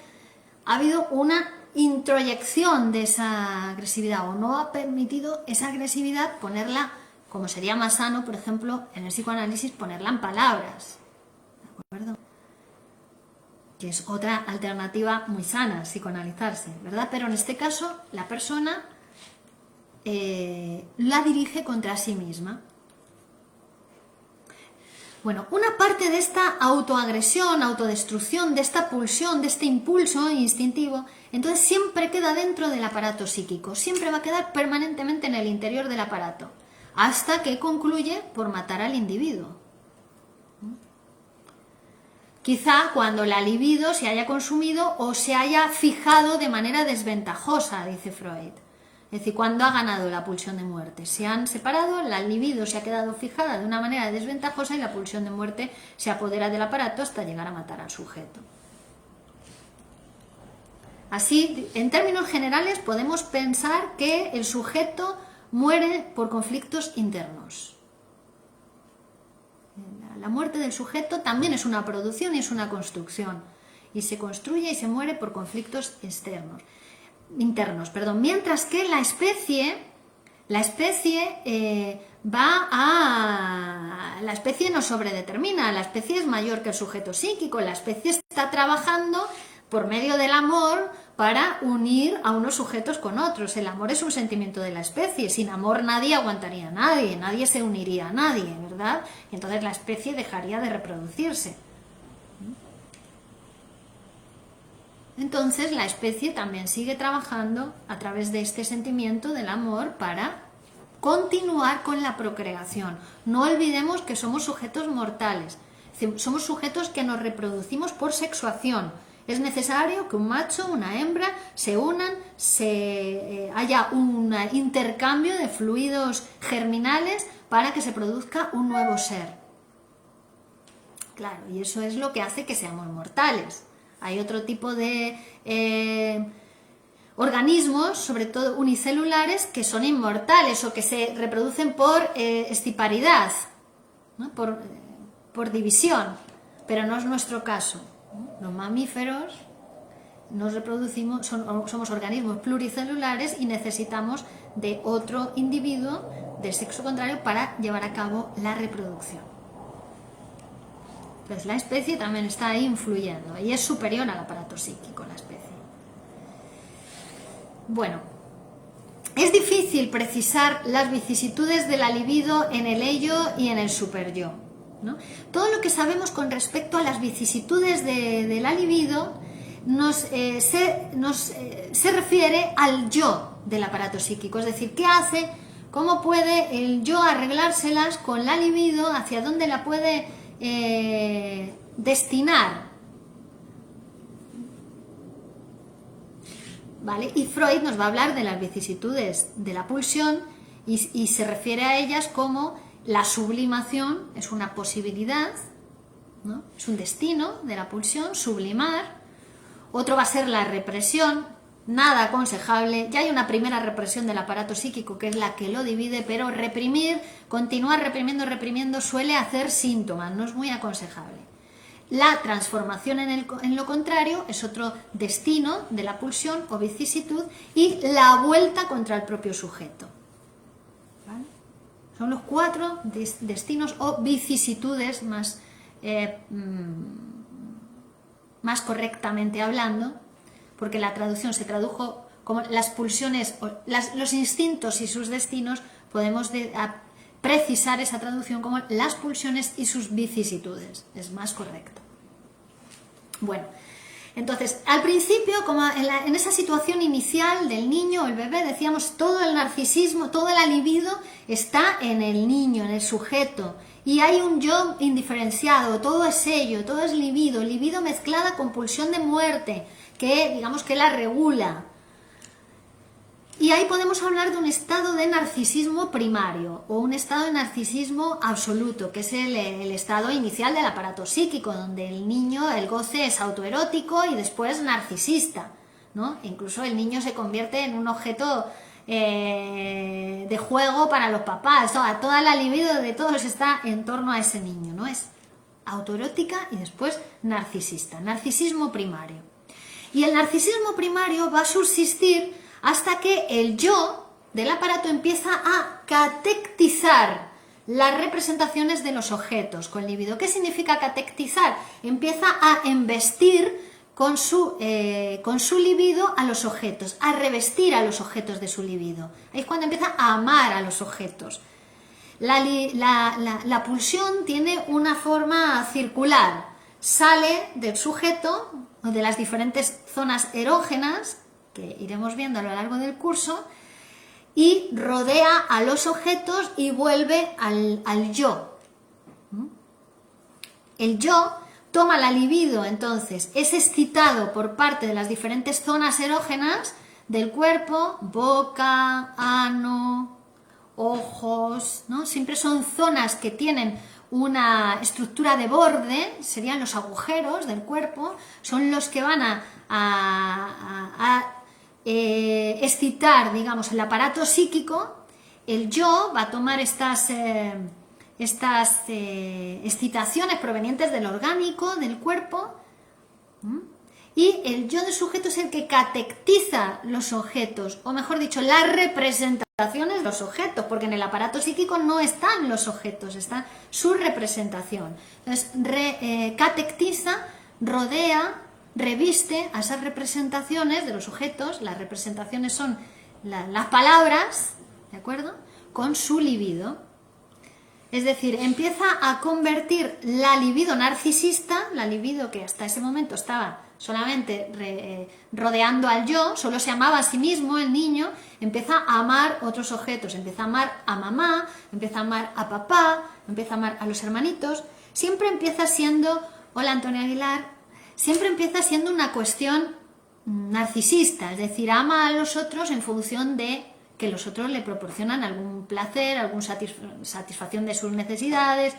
ha habido una introyección de esa agresividad o no ha permitido esa agresividad ponerla, como sería más sano, por ejemplo, en el psicoanálisis, ponerla en palabras. ¿De acuerdo? Que es otra alternativa muy sana, psicoanalizarse, ¿verdad? Pero en este caso la persona la dirige contra sí misma. Bueno, una parte de esta autoagresión, autodestrucción, de esta pulsión, de este impulso instintivo, entonces siempre queda dentro del aparato psíquico, siempre va a quedar permanentemente en el interior del aparato, hasta que concluye por matar al individuo. Quizá cuando la libido se haya consumido o se haya fijado de manera desventajosa, dice Freud. Es decir, cuando ha ganado la pulsión de muerte. Se han separado, la libido se ha quedado fijada de una manera desventajosa y la pulsión de muerte se apodera del aparato hasta llegar a matar al sujeto. Así, en términos generales, podemos pensar que el sujeto muere por conflictos internos. La muerte del sujeto también es una producción y es una construcción. Y se construye y se muere por conflictos internos, mientras que la especie la especie no sobredetermina, la especie es mayor que el sujeto psíquico, la especie está trabajando por medio del amor para unir a unos sujetos con otros. El amor es un sentimiento de la especie, sin amor nadie aguantaría a nadie, nadie se uniría a nadie, ¿verdad? Y entonces la especie dejaría de reproducirse. Entonces la especie también sigue trabajando a través de este sentimiento del amor para continuar con la procreación. No olvidemos que somos sujetos mortales, somos sujetos que nos reproducimos por sexuación. Es necesario que un macho, una hembra se unan, haya un intercambio de fluidos germinales para que se produzca un nuevo ser. Claro, y eso es lo que hace que seamos mortales. Hay otro tipo de organismos, sobre todo unicelulares, que son inmortales o que se reproducen por estiparidad, ¿no? por división, pero no es nuestro caso. Los mamíferos nos reproducimos, somos organismos pluricelulares y necesitamos de otro individuo del sexo contrario para llevar a cabo la reproducción. Entonces la especie también está ahí influyendo y es superior al aparato psíquico la especie. Bueno, es difícil precisar las vicisitudes de la libido en el ello y en el superyo, ¿no? Todo lo que sabemos con respecto a las vicisitudes de la libido se refiere al yo del aparato psíquico, es decir, ¿qué hace? ¿Cómo puede el yo arreglárselas con la libido? ¿Hacia dónde la puede destinar? ¿vale? Y Freud nos va a hablar de las vicisitudes de la pulsión y se refiere a ellas como la sublimación, es una posibilidad, ¿no? Es un destino de la pulsión, sublimar. Otro va a ser la represión, nada aconsejable. Ya hay una primera represión del aparato psíquico que es la que lo divide, pero reprimir, continuar reprimiendo suele hacer síntomas, no es muy aconsejable. La transformación en lo contrario es otro destino de la pulsión o vicisitud, y la vuelta contra el propio sujeto. ¿Vale? Son los 4 destinos o vicisitudes más correctamente hablando, porque la traducción se tradujo como las pulsiones, los instintos y sus destinos. Podemos precisar esa traducción como las pulsiones y sus vicisitudes, es más correcto. Bueno, entonces, al principio, como en esa situación inicial del niño o el bebé, decíamos, todo el narcisismo, toda la libido está en el niño, en el sujeto, y hay un yo indiferenciado, todo es ello, todo es libido mezclada con pulsión de muerte, que digamos que la regula. Y ahí podemos hablar de un estado de narcisismo primario o un estado de narcisismo absoluto, que es el estado inicial del aparato psíquico, donde el niño, el goce es autoerótico y después narcisista, ¿no? Incluso el niño se convierte en un objeto de juego para los papás. Toda la libido de todos está en torno a ese niño, ¿no? Es autoerótica y después narcisista, narcisismo primario. Y el narcisismo primario va a subsistir hasta que el yo del aparato empieza a catectizar las representaciones de los objetos con libido. ¿Qué significa catectizar? Empieza a embestir con su libido a los objetos, a revestir a los objetos de su libido. Ahí es cuando empieza a amar a los objetos. La pulsión tiene una forma circular, sale del sujeto, de las diferentes zonas erógenas, que iremos viendo a lo largo del curso, y rodea a los objetos y vuelve al yo. El yo toma la libido, entonces es excitado por parte de las diferentes zonas erógenas del cuerpo, boca, ano, ojos, ¿no? Siempre son zonas que tienen una estructura de borde, serían los agujeros del cuerpo, son los que van a excitar, digamos, el aparato psíquico. El yo va a tomar estas excitaciones provenientes del orgánico, del cuerpo, y el yo del sujeto es el que catectiza los objetos, o mejor dicho, las representaciones de los objetos, porque en el aparato psíquico no están los objetos, está su representación. Entonces, catectiza, rodea, reviste a esas representaciones de los objetos. Las representaciones son las palabras, ¿de acuerdo?, con su libido. Es decir, empieza a convertir la libido narcisista, la libido que hasta ese momento estaba solamente rodeando al yo, solo se amaba a sí mismo el niño, empieza a amar otros objetos, empieza a amar a mamá, empieza a amar a papá, empieza a amar a los hermanitos. Siempre empieza siendo, hola Antonio Aguilar, siempre empieza siendo una cuestión narcisista, es decir, ama a los otros en función de que los otros le proporcionan algún placer, alguna satisfacción de sus necesidades,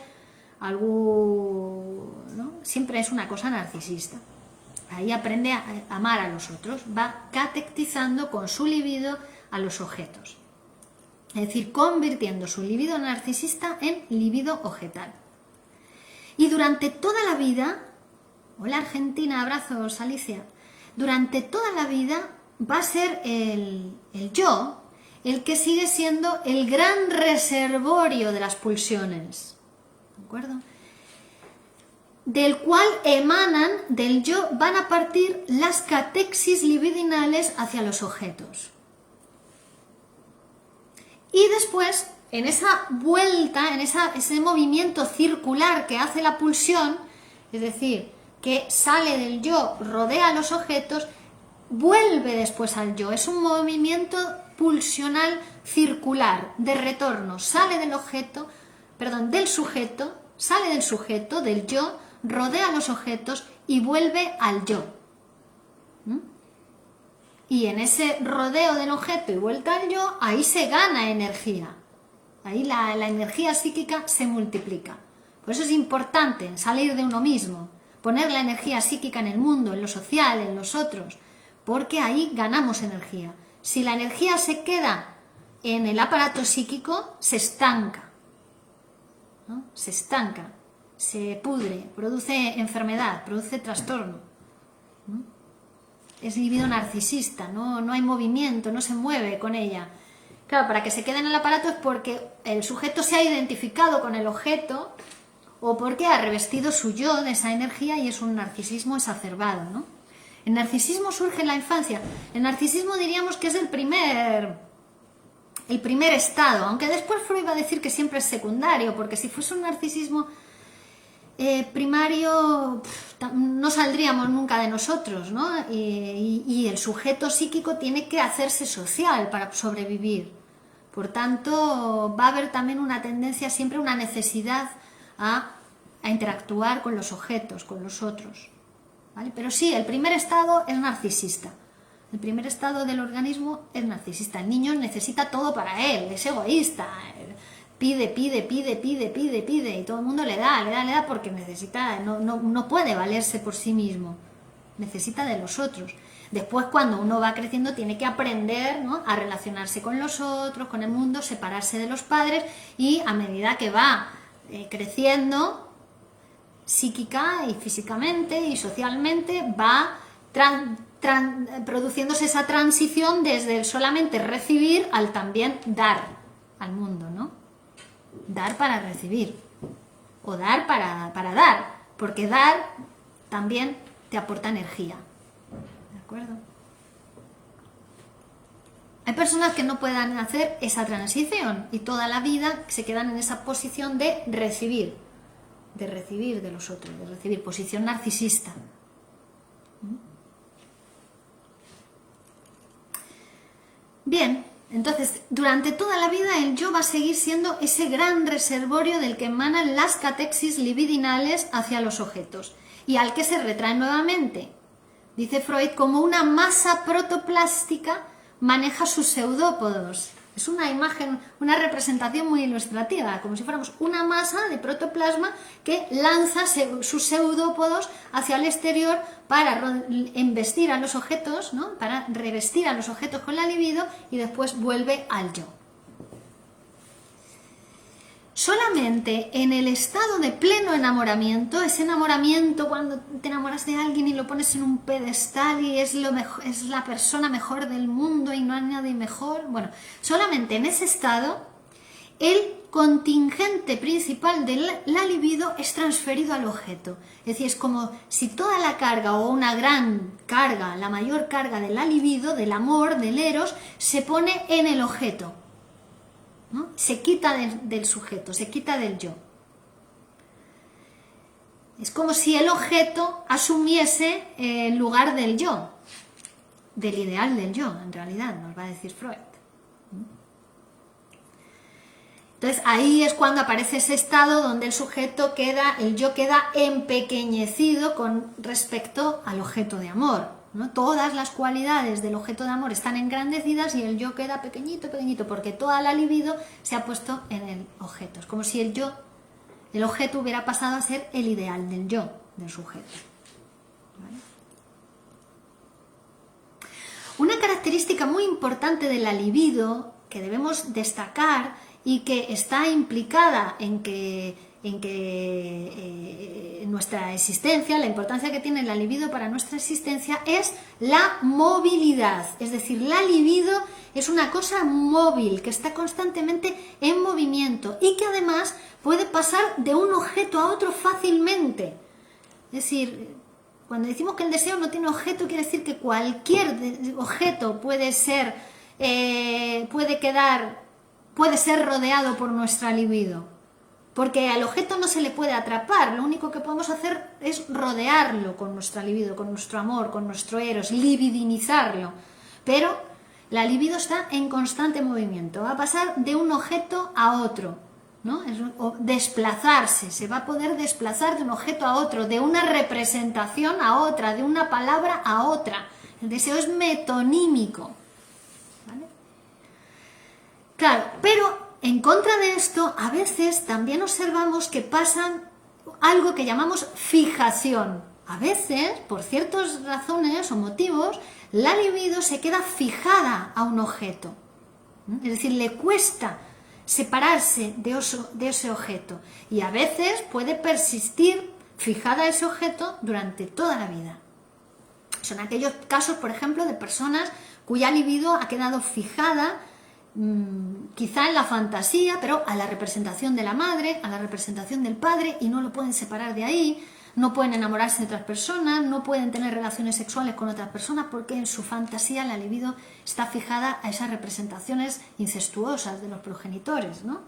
¿no? Siempre es una cosa narcisista. Ahí aprende a amar a los otros, va catectizando con su libido a los objetos. Es decir, convirtiendo su libido narcisista en libido objetal. Y durante toda la vida, hola Argentina, abrazos Alicia, durante toda la vida va a ser el yo el que sigue siendo el gran reservorio de las pulsiones, ¿de acuerdo?, del cual emanan, del yo, van a partir las catexis libidinales hacia los objetos. Y después, en esa vuelta, en ese movimiento circular que hace la pulsión, es decir, que sale del yo, rodea a los objetos, vuelve después al yo. Es un movimiento pulsional circular, de retorno. Sale del objeto, perdón, del sujeto, sale del sujeto, del yo, rodea los objetos y vuelve al yo. Y en ese rodeo del objeto y vuelta al yo, ahí se gana energía. Ahí la energía psíquica se multiplica. Por eso es importante salir de uno mismo, poner la energía psíquica en el mundo, en lo social, en los otros, porque ahí ganamos energía. Si la energía se queda en el aparato psíquico, se estanca, ¿no? Se estanca, se pudre, produce enfermedad, produce trastorno, ¿no? Es libido narcisista, no hay movimiento, no se mueve con ella. Claro, para que se quede en el aparato es porque el sujeto se ha identificado con el objeto o porque ha revestido su yo de esa energía y es un narcisismo exacerbado, ¿no? El narcisismo surge en la infancia. El narcisismo diríamos que es el primer estado, aunque después Freud va a decir que siempre es secundario, porque si fuese un narcisismo primario no saldríamos nunca de nosotros, ¿no? Y el sujeto psíquico tiene que hacerse social para sobrevivir. Por tanto, va a haber también una tendencia, siempre una necesidad a interactuar con los objetos, con los otros, ¿vale? Pero sí, el primer estado es narcisista. El primer estado del organismo es narcisista. El niño necesita todo para él, es egoísta. Pide, y todo el mundo le da porque necesita, no puede valerse por sí mismo, necesita de los otros. Después, cuando uno va creciendo, tiene que aprender, ¿no?, a relacionarse con los otros, con el mundo, separarse de los padres, y a medida que va creciendo psíquica y físicamente y socialmente, va produciéndose esa transición desde el solamente recibir al también dar al mundo, ¿no? Dar para recibir, o dar para dar, porque dar también te aporta energía, ¿de acuerdo? Hay personas que no puedan hacer esa transición y toda la vida se quedan en esa posición de recibir de los otros, de recibir, posición narcisista. Bien, entonces, durante toda la vida el yo va a seguir siendo ese gran reservorio del que emanan las catexis libidinales hacia los objetos y al que se retrae nuevamente. Dice Freud, como una masa protoplástica maneja sus pseudópodos. Es una imagen, una representación muy ilustrativa, como si fuéramos una masa de protoplasma que lanza sus pseudópodos hacia el exterior para embestir a los objetos, ¿no?, para revestir a los objetos con la libido, y después vuelve al yo. Solamente en el estado de pleno enamoramiento, ese enamoramiento cuando te enamoras de alguien y lo pones en un pedestal y es la persona mejor del mundo y no hay nadie mejor, bueno, solamente en ese estado el contingente principal de la libido es transferido al objeto. Es decir, es como si toda la carga o una gran carga, la mayor carga de la libido, del amor, del eros, se pone en el objeto, ¿no? Se quita del sujeto, se quita del yo. Es como si el objeto asumiese el lugar del yo, del ideal del yo, en realidad, nos va a decir Freud. Entonces ahí es cuando aparece ese estado donde el yo queda empequeñecido con respecto al objeto de amor, ¿no? Todas las cualidades del objeto de amor están engrandecidas y el yo queda pequeñito, porque toda la libido se ha puesto en el objeto. Es como si el objeto hubiera pasado a ser el ideal del yo, del sujeto. ¿Vale? Una característica muy importante de la libido que debemos destacar y que está implicada en nuestra existencia, la importancia que tiene la libido para nuestra existencia, es la movilidad. Es decir, la libido es una cosa móvil, que está constantemente en movimiento y que además puede pasar de un objeto a otro fácilmente. Es decir, cuando decimos que el deseo no tiene objeto, quiere decir que cualquier objeto puede ser rodeado por nuestra libido. Porque al objeto no se le puede atrapar, lo único que podemos hacer es rodearlo con nuestra libido, con nuestro amor, con nuestro eros, libidinizarlo. Pero la libido está en constante movimiento, va a pasar de un objeto a otro, ¿no? Desplazarse, se va a poder desplazar de un objeto a otro, de una representación a otra, de una palabra a otra. El deseo es metonímico. ¿Vale? Claro, pero en contra de esto, a veces también observamos que pasan algo que llamamos fijación. A veces, por ciertas razones o motivos, la libido se queda fijada a un objeto. Es decir, le cuesta separarse de ese objeto. Y a veces puede persistir fijada a ese objeto durante toda la vida. Son aquellos casos, por ejemplo, de personas cuya libido ha quedado fijada quizá en la fantasía, pero a la representación de la madre, a la representación del padre, y no lo pueden separar de ahí, no pueden enamorarse de otras personas, no pueden tener relaciones sexuales con otras personas, porque en su fantasía la libido está fijada a esas representaciones incestuosas de los progenitores, ¿no?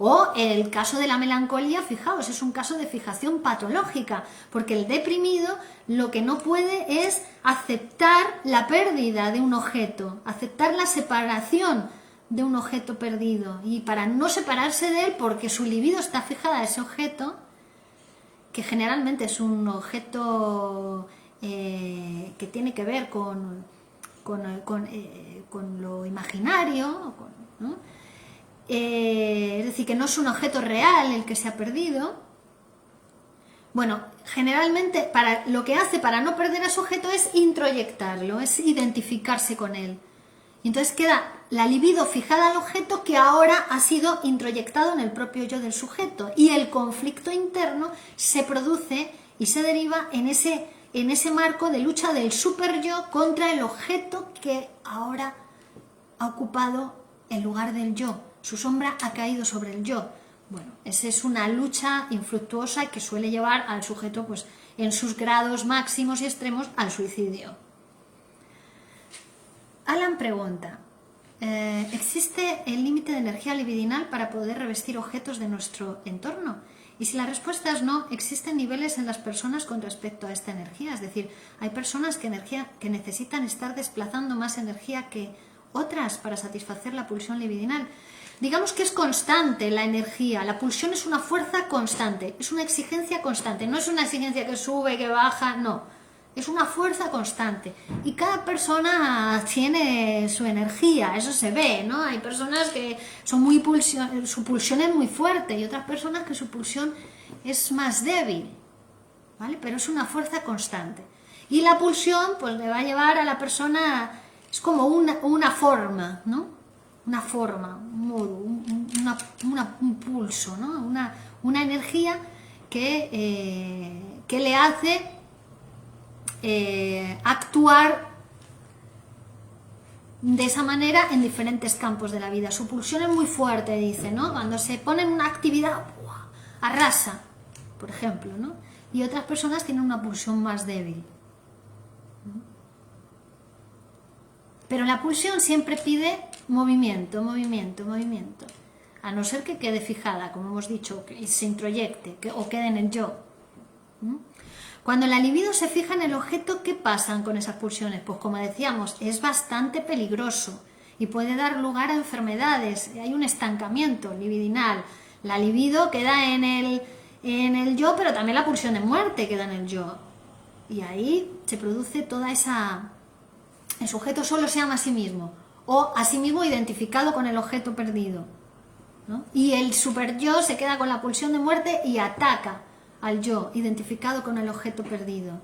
O el caso de la melancolía, fijaos, es un caso de fijación patológica, porque el deprimido lo que no puede es aceptar la pérdida de un objeto, aceptar la separación de un objeto perdido. Y para no separarse de él, porque su libido está fijada a ese objeto, que generalmente es un objeto que tiene que ver con lo imaginario, ¿no? Es decir, que no es un objeto real el que se ha perdido. Bueno, generalmente lo que hace para no perder a ese objeto es introyectarlo, es identificarse con él. Y entonces queda la libido fijada al objeto que ahora ha sido introyectado en el propio yo del sujeto. Y el conflicto interno se produce y se deriva en ese marco de lucha del super yo contra el objeto que ahora ha ocupado el lugar del yo. Su sombra ha caído sobre el yo. Bueno, esa es una lucha infructuosa que suele llevar al sujeto, pues, en sus grados máximos y extremos, al suicidio. Alan pregunta, ¿existe el límite de energía libidinal para poder revestir objetos de nuestro entorno? Y si la respuesta es no, ¿existen niveles en las personas con respecto a esta energía? Es decir, hay personas que necesitan estar desplazando más energía que otras para satisfacer la pulsión libidinal. Digamos que es constante la energía, la pulsión es una fuerza constante, es una exigencia constante, no es una exigencia que sube, que baja, no, es una fuerza constante. Y cada persona tiene su energía, eso se ve, ¿no? Hay personas que son su pulsión es muy fuerte y otras personas que su pulsión es más débil, ¿vale? Pero es una fuerza constante. Y la pulsión, pues le va a llevar a la persona, es como una forma, ¿no? Una forma, un modo, un pulso, ¿no? Una energía que le hace actuar de esa manera en diferentes campos de la vida. Su pulsión es muy fuerte, dice, ¿no? Cuando se pone en una actividad, ¡buah!, arrasa, por ejemplo, ¿no? Y otras personas tienen una pulsión más débil. Pero la pulsión siempre pide movimiento, movimiento, movimiento. A no ser que quede fijada, como hemos dicho, que se introyecte o quede en el yo. Cuando la libido se fija en el objeto, ¿qué pasan con esas pulsiones? Pues como decíamos, es bastante peligroso y puede dar lugar a enfermedades. Hay un estancamiento libidinal. La libido queda en el yo, pero también la pulsión de muerte queda en el yo. Y ahí se produce toda esa... El sujeto solo se ama a sí mismo, o a sí mismo identificado con el objeto perdido, ¿no? Y el super yo se queda con la pulsión de muerte y ataca al yo, identificado con el objeto perdido.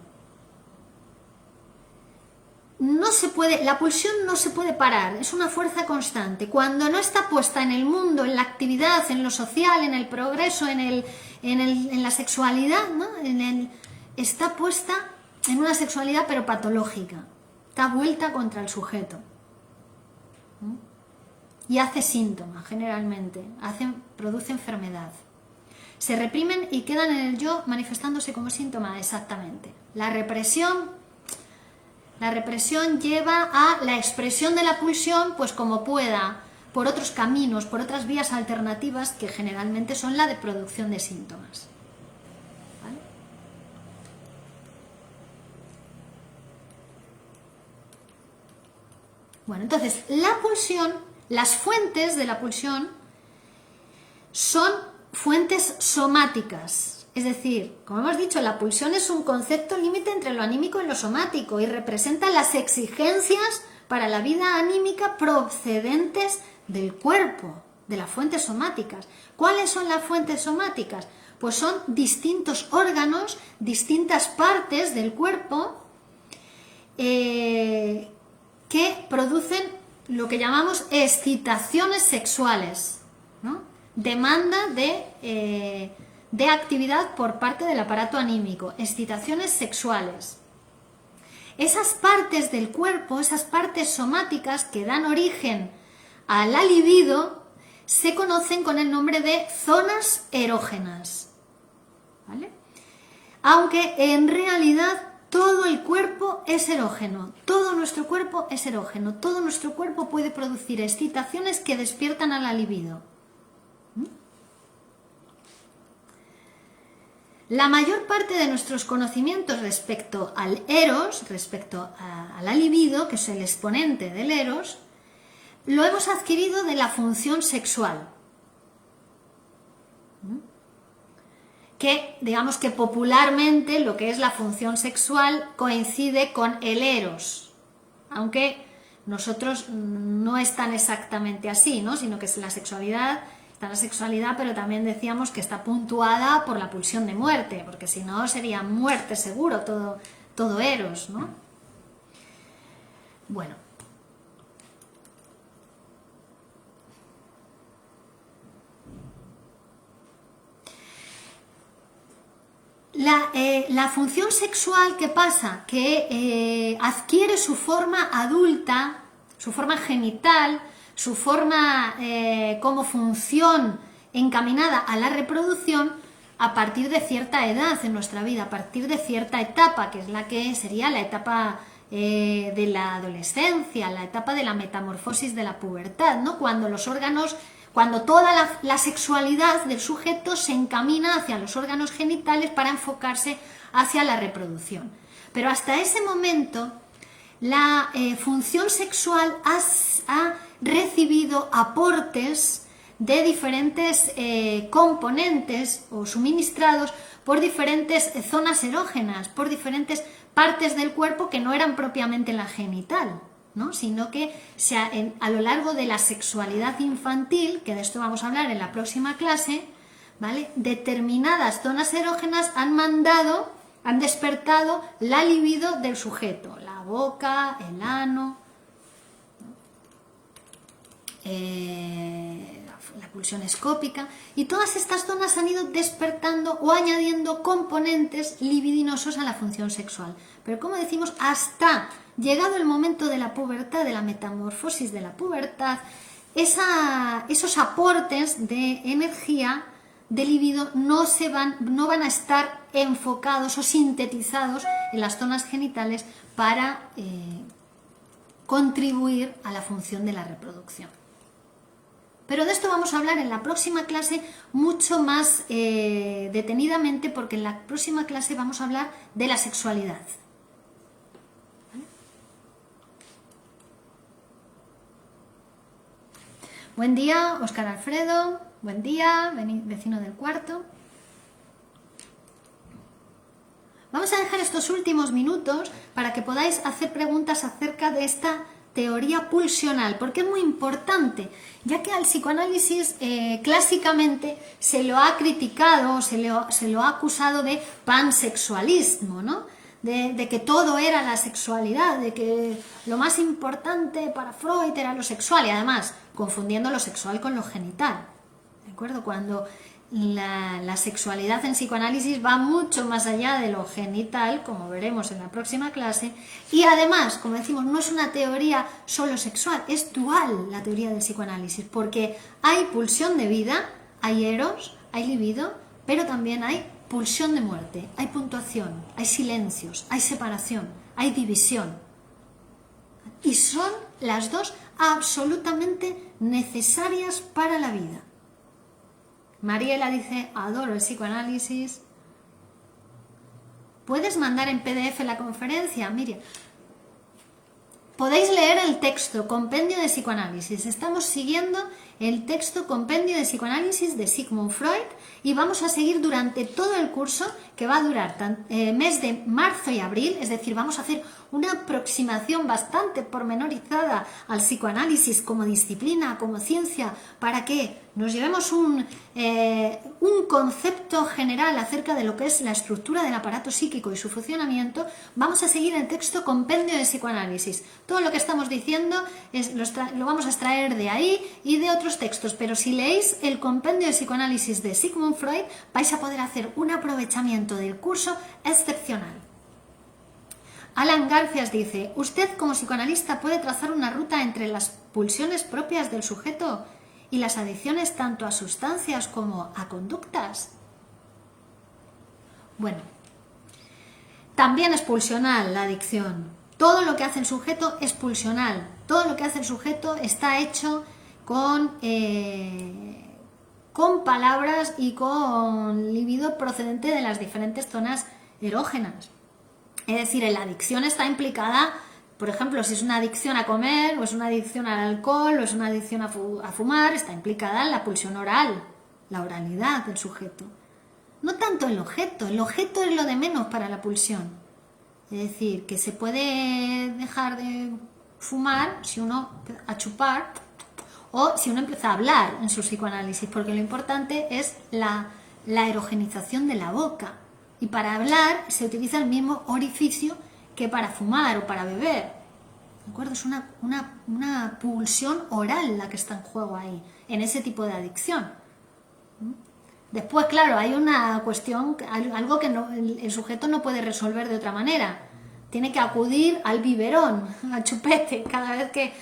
La pulsión no se puede parar, es una fuerza constante. Cuando no está puesta en el mundo, en la actividad, en lo social, en el progreso, en la sexualidad, ¿no? Está puesta en una sexualidad pero patológica. Está vuelta contra el sujeto. Y hace síntomas, generalmente. Produce enfermedad. Se reprimen y quedan en el yo manifestándose como síntoma, exactamente. La represión lleva a la expresión de la pulsión, pues como pueda, por otros caminos, por otras vías alternativas, que generalmente son la de producción de síntomas. ¿Vale? Bueno, entonces, la pulsión, las fuentes de la pulsión son fuentes somáticas. Es decir, como hemos dicho, la pulsión es un concepto límite entre lo anímico y lo somático y representa las exigencias para la vida anímica procedentes del cuerpo, de las fuentes somáticas. ¿Cuáles son las fuentes somáticas? Pues son distintos órganos, distintas partes del cuerpo que producen lo que llamamos excitaciones sexuales, ¿no? Demanda de actividad por parte del aparato anímico, excitaciones sexuales. Esas partes del cuerpo, esas partes somáticas que dan origen a la libido, se conocen con el nombre de zonas erógenas, ¿vale? Aunque en realidad todo el cuerpo es erógeno, todo nuestro cuerpo es erógeno, todo nuestro cuerpo puede producir excitaciones que despiertan a la libido. La mayor parte de nuestros conocimientos respecto al eros, respecto a la libido, que es el exponente del eros, lo hemos adquirido de la función sexual. Que digamos que popularmente lo que es la función sexual coincide con el eros, aunque nosotros no es tan exactamente así, ¿no? Sino que es la sexualidad, está la sexualidad, pero también decíamos que está puntuada por la pulsión de muerte, porque si no sería muerte seguro todo eros, ¿no? Bueno. La función sexual, ¿qué pasa? Que adquiere su forma adulta, su forma genital, su forma como función encaminada a la reproducción a partir de cierta edad en nuestra vida, a partir de cierta etapa, que es la que sería la etapa de la adolescencia, la etapa de la metamorfosis de la pubertad, ¿no? Cuando toda la sexualidad del sujeto se encamina hacia los órganos genitales para enfocarse hacia la reproducción. Pero hasta ese momento la función sexual ha recibido aportes de diferentes componentes o suministrados por diferentes zonas erógenas, por diferentes partes del cuerpo que no eran propiamente la genital, ¿no? Sino que a lo largo de la sexualidad infantil, que de esto vamos a hablar en la próxima clase, ¿vale? Determinadas zonas erógenas han despertado la libido del sujeto, la boca, el ano, la pulsión escópica, y todas estas zonas han ido despertando o añadiendo componentes libidinosos a la función sexual. Pero como decimos, hasta llegado el momento de la pubertad, de la metamorfosis de la pubertad, esos aportes de energía, de libido, no van a estar enfocados o sintetizados en las zonas genitales para contribuir a la función de la reproducción. Pero de esto vamos a hablar en la próxima clase mucho más detenidamente, porque en la próxima clase vamos a hablar de la sexualidad. ¿Vale? Buen día, Óscar Alfredo. Buen día, vecino del cuarto. Vamos a dejar estos últimos minutos para que podáis hacer preguntas acerca de esta teoría pulsional, porque es muy importante, ya que al psicoanálisis clásicamente se lo ha criticado, se lo ha acusado de pansexualismo, ¿no? De que todo era la sexualidad, de que lo más importante para Freud era lo sexual, y además confundiendo lo sexual con lo genital, ¿de acuerdo? Cuando la sexualidad en psicoanálisis va mucho más allá de lo genital, como veremos en la próxima clase, y además, como decimos, no es una teoría solo sexual, es dual la teoría del psicoanálisis, porque hay pulsión de vida, hay eros, hay libido, pero también hay pulsión de muerte, hay puntuación, hay silencios, hay separación, hay división. Y son las dos absolutamente necesarias para la vida. Mariela dice, adoro el psicoanálisis. ¿Puedes mandar en PDF la conferencia, Miriam? podéis leer el texto Compendio de Psicoanálisis. Estamos siguiendo el texto Compendio de Psicoanálisis de Sigmund Freud y vamos a seguir durante todo el curso, que va a durar mes de marzo y abril, es decir, vamos a hacer una aproximación bastante pormenorizada al psicoanálisis como disciplina, como ciencia, para que nos llevemos un concepto general acerca de lo que es la estructura del aparato psíquico y su funcionamiento. Vamos a seguir el texto Compendio de Psicoanálisis. Todo lo que estamos diciendo lo vamos a extraer de ahí y de otros textos, pero si leéis el Compendio de Psicoanálisis de Sigmund Freud, vais a poder hacer un aprovechamiento del curso excepcional. Alan Garcias dice: ¿usted como psicoanalista puede trazar una ruta entre las pulsiones propias del sujeto y las adicciones tanto a sustancias como a conductas? Bueno, también es pulsional la adicción. Todo lo que hace el sujeto es pulsional. Todo lo que hace el sujeto está hecho con palabras y con libido procedente de las diferentes zonas erógenas. Es decir, la adicción está implicada, por ejemplo, si es una adicción a comer, o es una adicción al alcohol, o es una adicción a fumar, está implicada en la pulsión oral, la oralidad del sujeto. No tanto el objeto es lo de menos para la pulsión. Es decir, que se puede dejar de fumar si uno a chupar o si uno empieza a hablar en su psicoanálisis, porque lo importante es la erogenización de la boca. Y para hablar se utiliza el mismo orificio que para fumar o para beber. ¿De acuerdo? Es una pulsión oral la que está en juego ahí, en ese tipo de adicción. Después, claro, hay una cuestión, algo que el sujeto no puede resolver de otra manera. Tiene que acudir al biberón, al chupete, cada vez que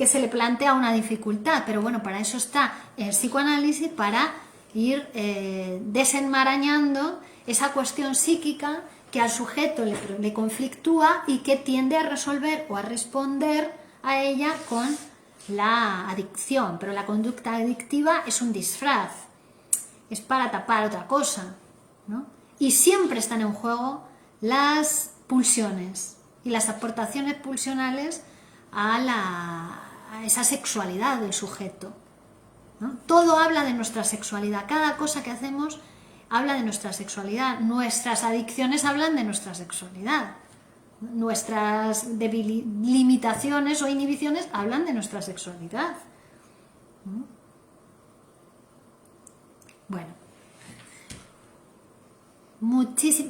se le plantea una dificultad. Pero bueno, para eso está el psicoanálisis, para ir desenmarañando esa cuestión psíquica que al sujeto le conflictúa y que tiende a resolver o a responder a ella con la adicción. Pero la conducta adictiva es un disfraz, es para tapar otra cosa, ¿no? Y siempre están en juego las pulsiones y las aportaciones pulsionales a esa sexualidad del sujeto, ¿no? Todo habla de nuestra sexualidad, cada cosa que hacemos habla de nuestra sexualidad, nuestras adicciones hablan de nuestra sexualidad, nuestras limitaciones o inhibiciones hablan de nuestra sexualidad. Bueno,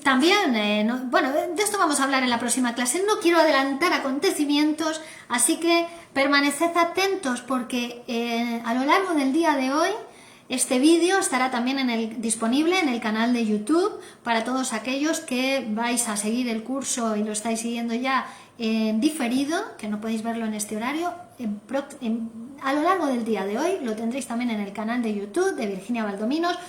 también, de esto vamos a hablar en la próxima clase. No quiero adelantar acontecimientos, así que permaneced atentos porque a lo largo del día de hoy este vídeo estará también disponible en el canal de YouTube para todos aquellos que vais a seguir el curso y lo estáis siguiendo ya en diferido, que no podéis verlo en este horario. A lo largo del día de hoy lo tendréis también en el canal de YouTube de Virginia Valdominos.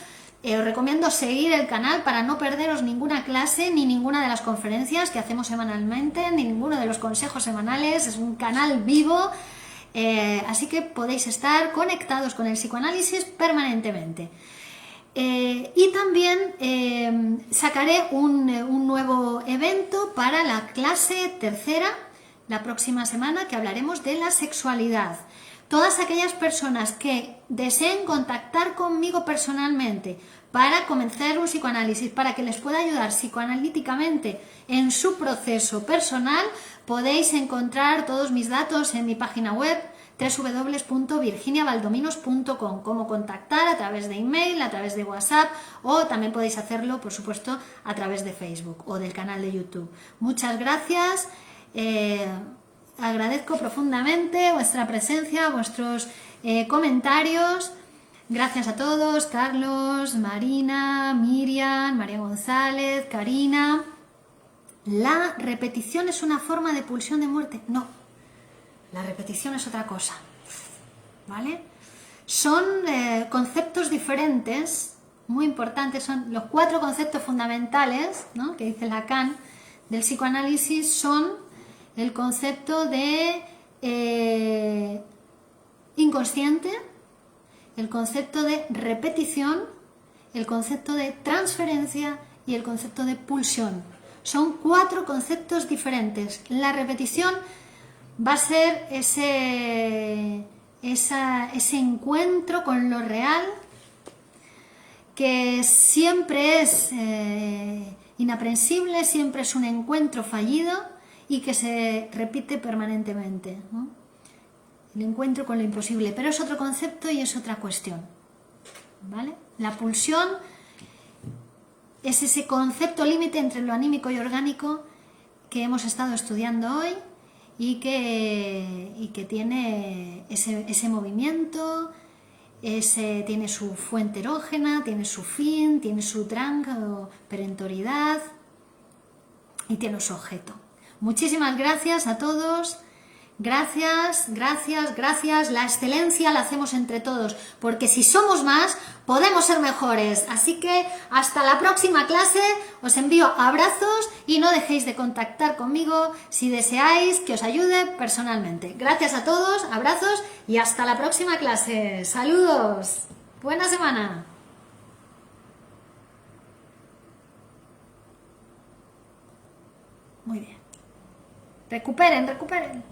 Os recomiendo seguir el canal para no perderos ninguna clase ni ninguna de las conferencias que hacemos semanalmente, ni ninguno de los consejos semanales. Es un canal vivo. Así que podéis estar conectados con el psicoanálisis permanentemente. Y también sacaré un nuevo evento para la clase tercera, la próxima semana, que hablaremos de la sexualidad. Todas aquellas personas que deseen contactar conmigo personalmente para comenzar un psicoanálisis, para que les pueda ayudar psicoanalíticamente en su proceso personal, podéis encontrar todos mis datos en mi página web www.virginiavaldominos.com, cómo contactar a través de email, a través de WhatsApp, o también podéis hacerlo, por supuesto, a través de Facebook o del canal de YouTube. Muchas gracias, agradezco profundamente vuestra presencia, vuestros comentarios. Gracias a todos: Carlos, Marina, Miriam, María González, Karina. ¿La repetición es una forma de pulsión de muerte? No, la repetición es otra cosa, ¿vale? Son conceptos diferentes, muy importantes. Son los 4 conceptos fundamentales, ¿no?, que dice Lacan del psicoanálisis. Son el concepto de inconsciente, el concepto de repetición, el concepto de transferencia y el concepto de pulsión. Son 4 conceptos diferentes. La repetición va a ser ese encuentro con lo real, que siempre es inaprensible, siempre es un encuentro fallido y que se repite permanentemente, ¿no? El encuentro con lo imposible, pero es otro concepto y es otra cuestión, ¿vale? La pulsión es ese concepto límite entre lo anímico y orgánico que hemos estado estudiando hoy y que tiene ese movimiento, tiene su fuente erógena, tiene su fin, tiene su tranca o perentoriedad y tiene su objeto. Muchísimas gracias a todos. Gracias, gracias, gracias. La excelencia la hacemos entre todos, porque si somos más, podemos ser mejores. Así que hasta la próxima clase, os envío abrazos y no dejéis de contactar conmigo si deseáis que os ayude personalmente. Gracias a todos, abrazos y hasta la próxima clase. Saludos. Buena semana. Muy bien. Recuperen, recuperen.